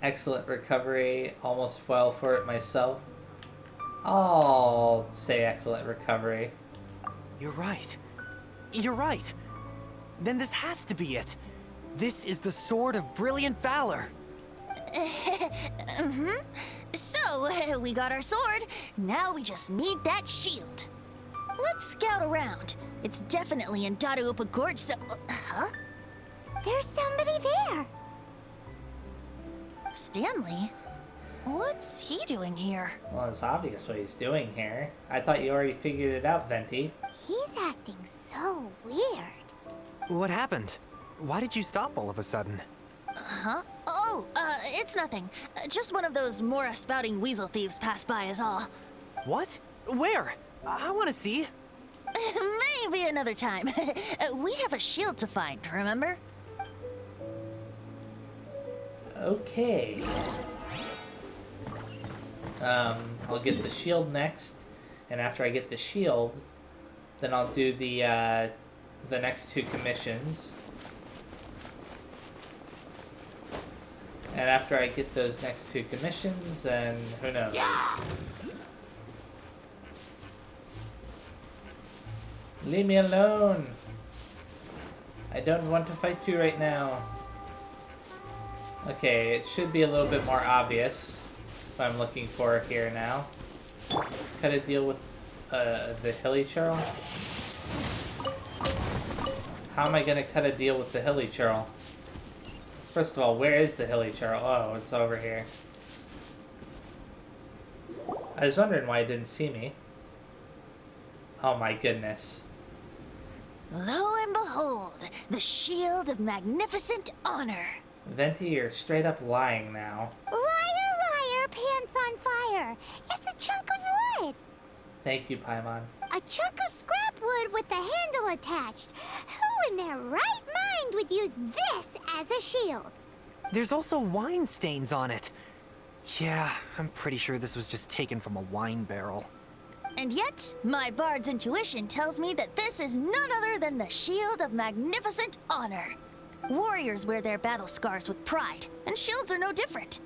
Excellent recovery. Almost fell for it myself. I'll say excellent recovery. You're right. You're right. Then this has to be it. This is the Sword of Brilliant Valor. So, we got our sword. Now we just need that shield. Let's scout around. It's definitely in Dadaupa Gorge, so... huh? There's somebody there. Stanley? What's he doing here? Well, it's obvious what he's doing here. I thought you already figured it out, Venti. He's acting so weird. What happened? Why did you stop all of a sudden? Huh? Oh, it's nothing. Just one of those Mora spouting weasel thieves passed by is all. What? Where? I want to see. Maybe another time. We have a shield to find, remember? Okay. I'll get the shield next, and after I get the shield, then I'll do the next two commissions. And after I get those next two commissions, then who knows? Yeah. Leave me alone. I don't want to fight you right now. Okay, it should be a little bit more obvious what I'm looking for here now. Cut a deal with the hilly churl. How am I gonna cut a deal with the hilly churl? First of all, where is the hilly churl? Oh, it's over here. I was wondering why it didn't see me. Oh my goodness. Lo and behold, the shield of magnificent honor. Venti, you're straight up lying now. Liar, liar, pants on fire. It's a chunk of wood. Thank you, Paimon. A chunk of scrap wood with the handle attached. Who in their right mind would use this as a shield? There's also wine stains on it. Yeah, I'm pretty sure this was just taken from a wine barrel. And yet, my bard's intuition tells me that this is none other than the shield of magnificent honor. Warriors wear their battle scars with pride, and shields are no different.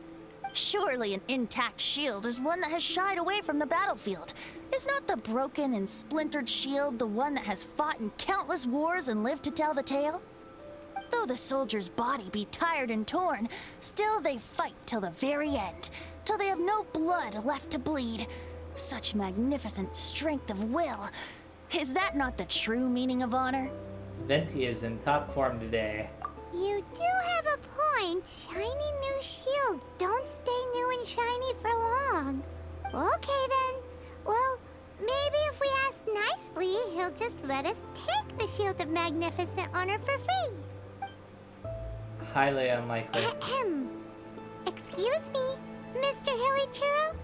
Surely an intact shield is one that has shied away from the battlefield. Is not the broken and splintered shield the one that has fought in countless wars and lived to tell the tale? Though the soldier's body be tired and torn, still they fight till the very end, till they have no blood left to bleed. Such magnificent strength of will. Is that not the true meaning of honor? Venti is in top form today. You do have a point. Shiny new shields don't stay new and shiny for long. Okay then. Well, maybe if we ask nicely, he'll just let us take the Shield of Magnificent Honor for free. Highly unlikely. Excuse me, Mr. Hilly Churl?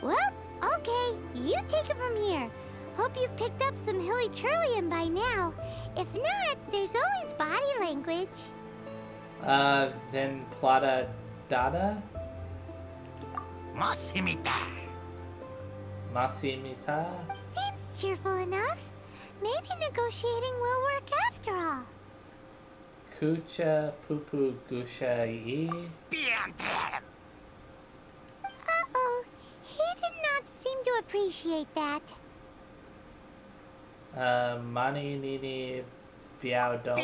Well, okay, you take it from here. Hope you've picked up some Hilly Churlian by now. If not, there's always body language. Then Plata Dada? Masimita. Masimita? Seems cheerful enough. Maybe negotiating will work after all. Kucha Pupu Gusha Yi? Uh-oh, he did not seem to appreciate that. Mani Nini Biao Domo?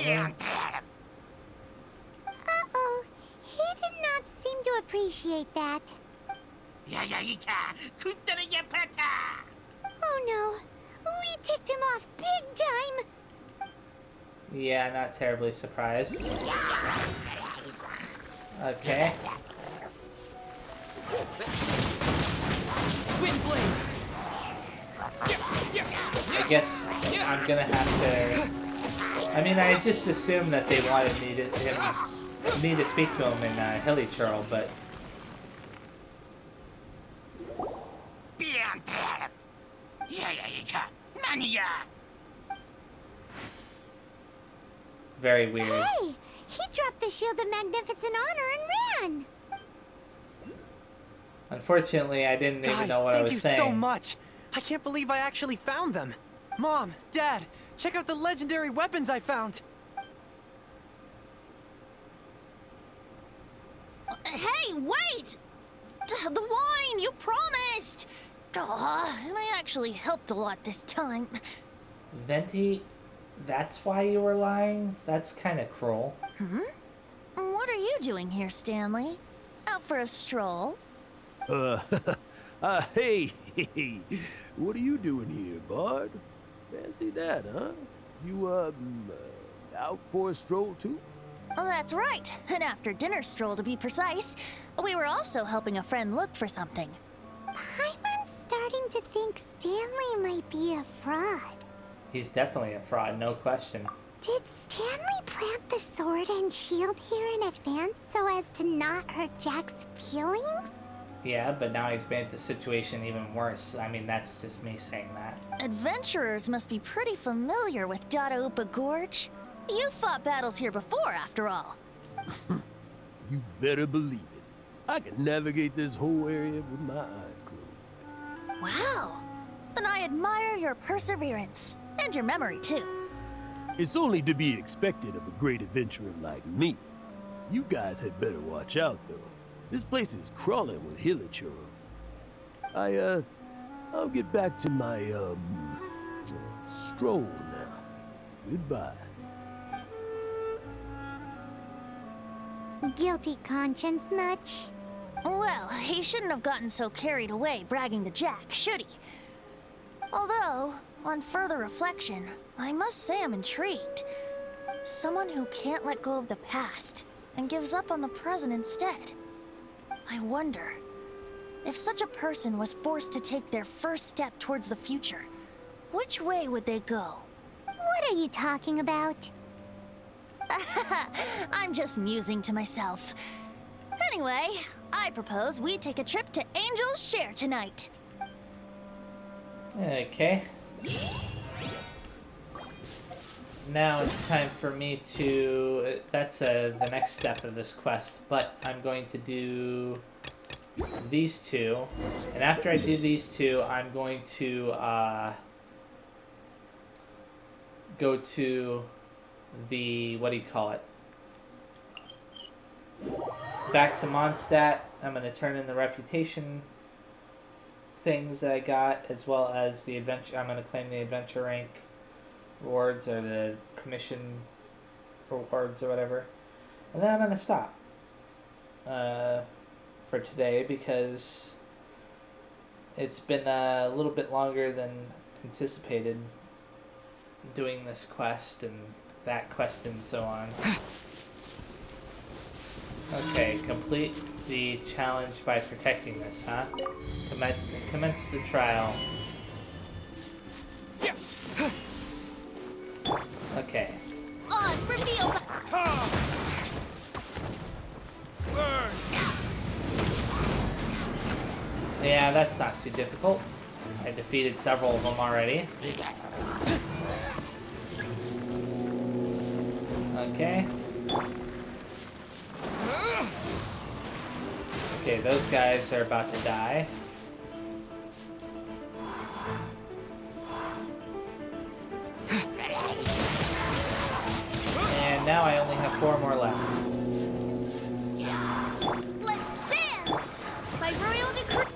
Uh-oh, he did not seem to appreciate that. Oh no, we ticked him off big time. Yeah, not terribly surprised. Okay. I guess I'm gonna have to. I mean, I just assumed that they wanted me to speak to him in Hilly Churl, but. Very weird. Hey! He dropped the Shield of Magnificent Honor and ran! Unfortunately, I didn't even know what I was saying. Thank you so much! I can't believe I actually found them! Mom, Dad, check out the legendary weapons I found! Hey, wait! The wine, you promised! And I actually helped a lot this time. Venti, that's why you were lying? That's kind of cruel. What are you doing here, Stanley? Out for a stroll? Hey, what are you doing here, Bard? Fancy that, huh? You, out for a stroll too? Oh, that's right. An after-dinner stroll, to be precise. We were also helping a friend look for something. Paimon's starting to think Stanley might be a fraud. He's definitely a fraud, no question. Did Stanley plant the sword and shield here in advance so as to not hurt Jack's feelings? Yeah, but now he's made the situation even worse. I mean, that's just me saying that. Adventurers must be pretty familiar with Dadaupa Gorge. You fought battles here before, after all. You better believe it. I can navigate this whole area with my eyes closed. Wow. Then I admire your perseverance. And your memory, too. It's only to be expected of a great adventurer like me. You guys had better watch out, though. This place is crawling with hilichurls. I'll get back to my, stroll now. Goodbye. Guilty conscience much? Well, he shouldn't have gotten so carried away bragging to Jack, should he? Although, on further reflection, I must say I'm intrigued. Someone who can't let go of the past and gives up on the present instead. I wonder, if such a person was forced to take their first step towards the future, which way would they go? What are you talking about? I'm just musing to myself. Anyway, I propose we take a trip to Angel's Share tonight. Okay. Now it's time for me to... That's the next step of this quest, but I'm going to do these two. And after I do these two, I'm going to go to the... what do you call it? Back to Mondstadt. I'm going to turn in the reputation things that I got, as well as the adventure. I'm going to claim the adventure rank rewards, or the commission rewards, or whatever. And then I'm going to stop for today, because it's been a little bit longer than anticipated doing this quest and that quest and so on. Okay, complete the challenge by protecting this, huh? Commence the trial. Okay. Yeah, that's not too difficult. I defeated several of them already. Okay. Okay, those guys are about to die. And now I only have 4 more left. Let's dance! By royal decree.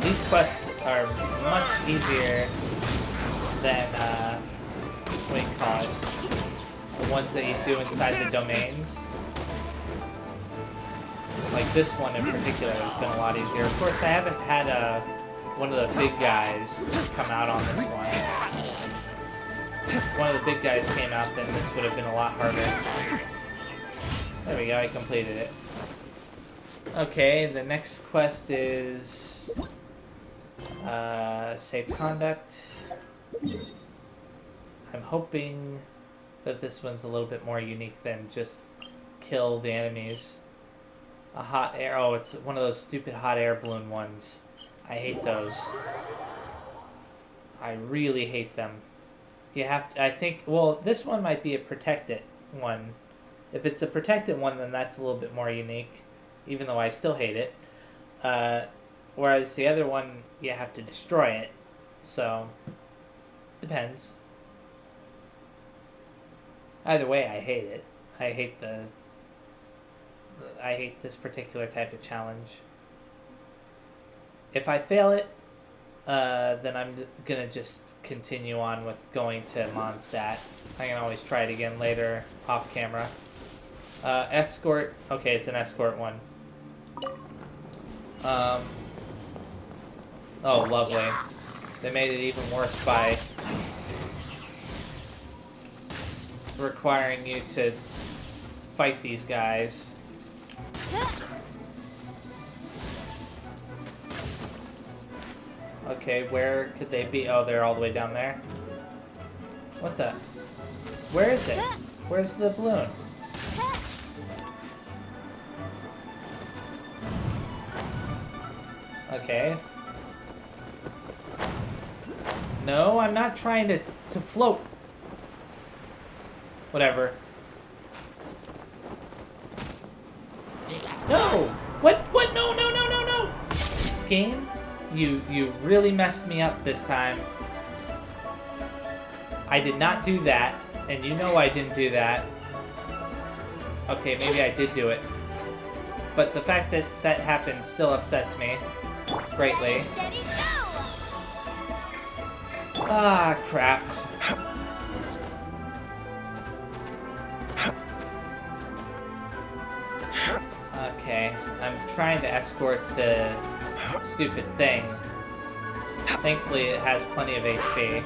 These quests are much easier than, what do you call it? The ones that you do inside the domains. Like this one in particular has been a lot easier. Of course, I haven't had one of the big guys come out on this one. If one of the big guys came out, then this would have been a lot harder. There we go, I completed it. Okay, the next quest is safe conduct. I'm hoping that this one's a little bit more unique than just kill the enemies. A hot air. Oh, it's one of those stupid hot air balloon ones. I hate those. I really hate them. You have to, I think, well, this one might be a protected one. If it's a protected one, then that's a little bit more unique, even though I still hate it. Whereas the other one, you have to destroy it. So, depends. Either way, I hate it. I hate this particular type of challenge. If I fail it, then I'm gonna just continue on with going to Mondstadt. I can always try it again later, off camera. Escort. Okay, it's an escort one. Oh, lovely. They made it even worse by requiring you to fight these guys. Okay, where could they be? Oh, they're all the way down there. What the? Where is it? Where's the balloon? Okay. No, I'm not trying to float. Whatever. No! What? No, no, no, no, no! Game? You really messed me up this time. I did not do that, and you know I didn't do that. Okay, maybe I did do it. But the fact that that happened still upsets me greatly. Ah, crap. Okay, I'm trying to escort the stupid thing. Thankfully, it has plenty of HP.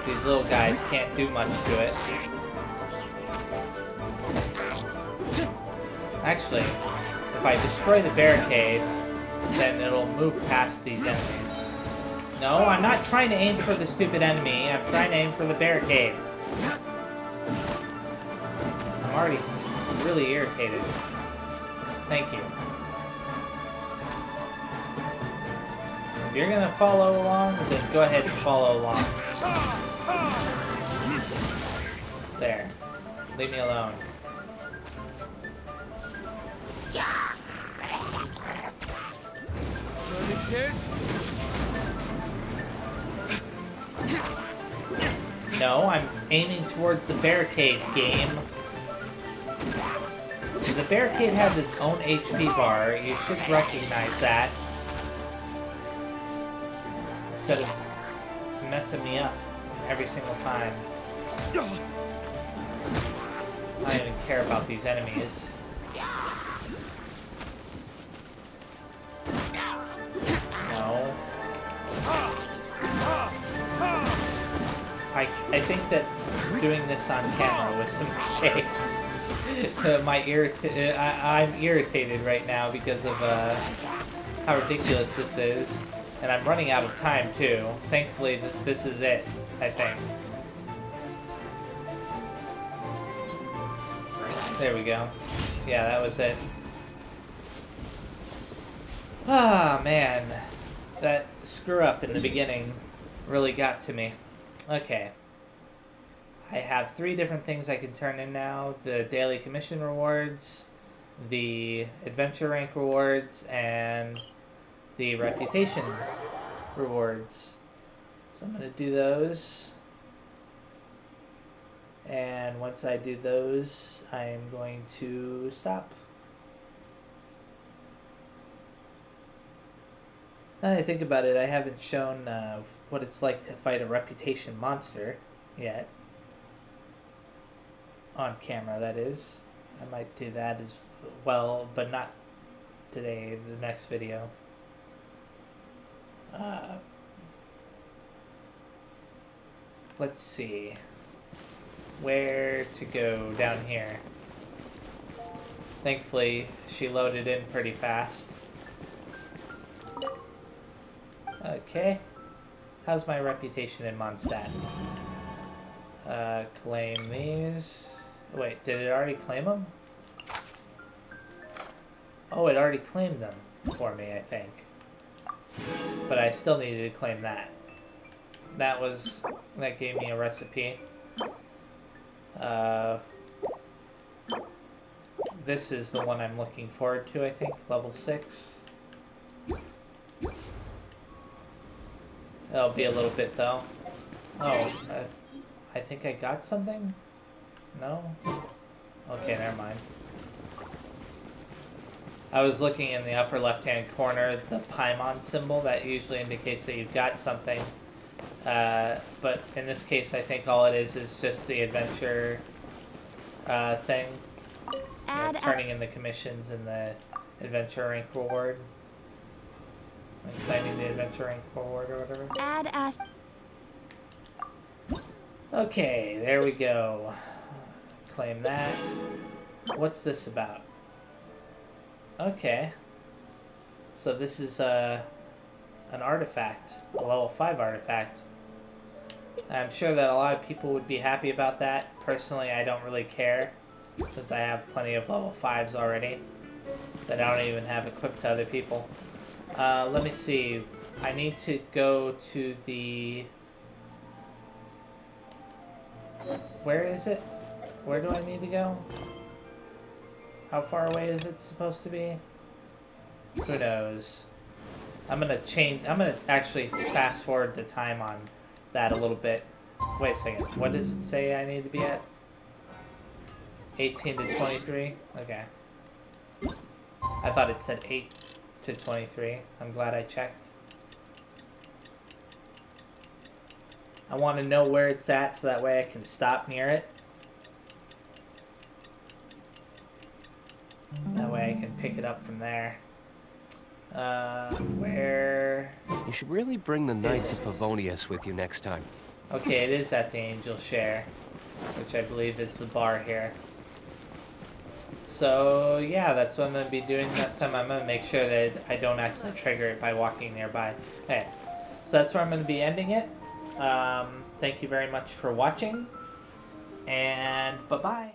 These little guys can't do much to it. Actually, if I destroy the barricade, then it'll move past these enemies. No, I'm not trying to aim for the stupid enemy. I'm trying to aim for the barricade. I'm already really irritated. Thank you. If you're gonna follow along, then go ahead and follow along. There. Leave me alone. No, I'm aiming towards the barricade, game. The barricade has its own HP bar. You should recognize that. Instead of messing me up every single time. I don't even care about these enemies. No. I think that doing this on camera was a mistake. I'm irritated right now because of how ridiculous this is. And I'm running out of time too. Thankfully, this is it, I think. There we go. Yeah, that was it. Ah, man. That screw up in the beginning really got to me. Okay. I have 3 different things I can turn in now. The daily commission rewards, the adventure rank rewards, and the reputation rewards. So I'm going to do those. And once I do those, I'm going to stop. Now that I think about it, I haven't shown what it's like to fight a reputation monster yet. On camera, that is. I might do that as well, but not today, the next video. Let's see. Where to go down here. Thankfully, she loaded in pretty fast. Okay. How's my reputation in Mondstadt? Claim these. Wait, did it already claim them? Oh, it already claimed them for me, I think. But I still needed to claim that. That gave me a recipe. This is the one I'm looking forward to, I think. Level 6. It'll be a little bit, though. Oh, I think I got something? No? Okay, never mind. I was looking in the upper left-hand corner, the Paimon symbol, that usually indicates that you've got something. But in this case, I think all it is just the adventure thing. Turning in the commissions and the adventure rank reward. And claiming the adventure rank reward or whatever. Okay, there we go. Claim that. What's this about? Okay. So this is an artifact, a level 5 artifact. I'm sure that a lot of people would be happy about that. Personally, I don't really care, since I have plenty of level 5s already that I don't even have equipped to other people. Let me see. I need to go to the... Where is it? Where do I need to go? How far away is it supposed to be? Who knows? I'm gonna actually fast forward the time on that a little bit. Wait a second. What does it say I need to be at? 18 to 23? Okay. I thought it said 8 to 23. I'm glad I checked. I want to know where it's at so that way I can stop near it. That way I can pick it up from there. Where... You should really bring the Knights of Favonius with you next time. Okay, it is at the Angel Share, which I believe is the bar here. So, yeah, that's what I'm going to be doing next time. I'm going to make sure that I don't accidentally trigger it by walking nearby. Okay, so that's where I'm going to be ending it. Thank you very much for watching, and bye-bye.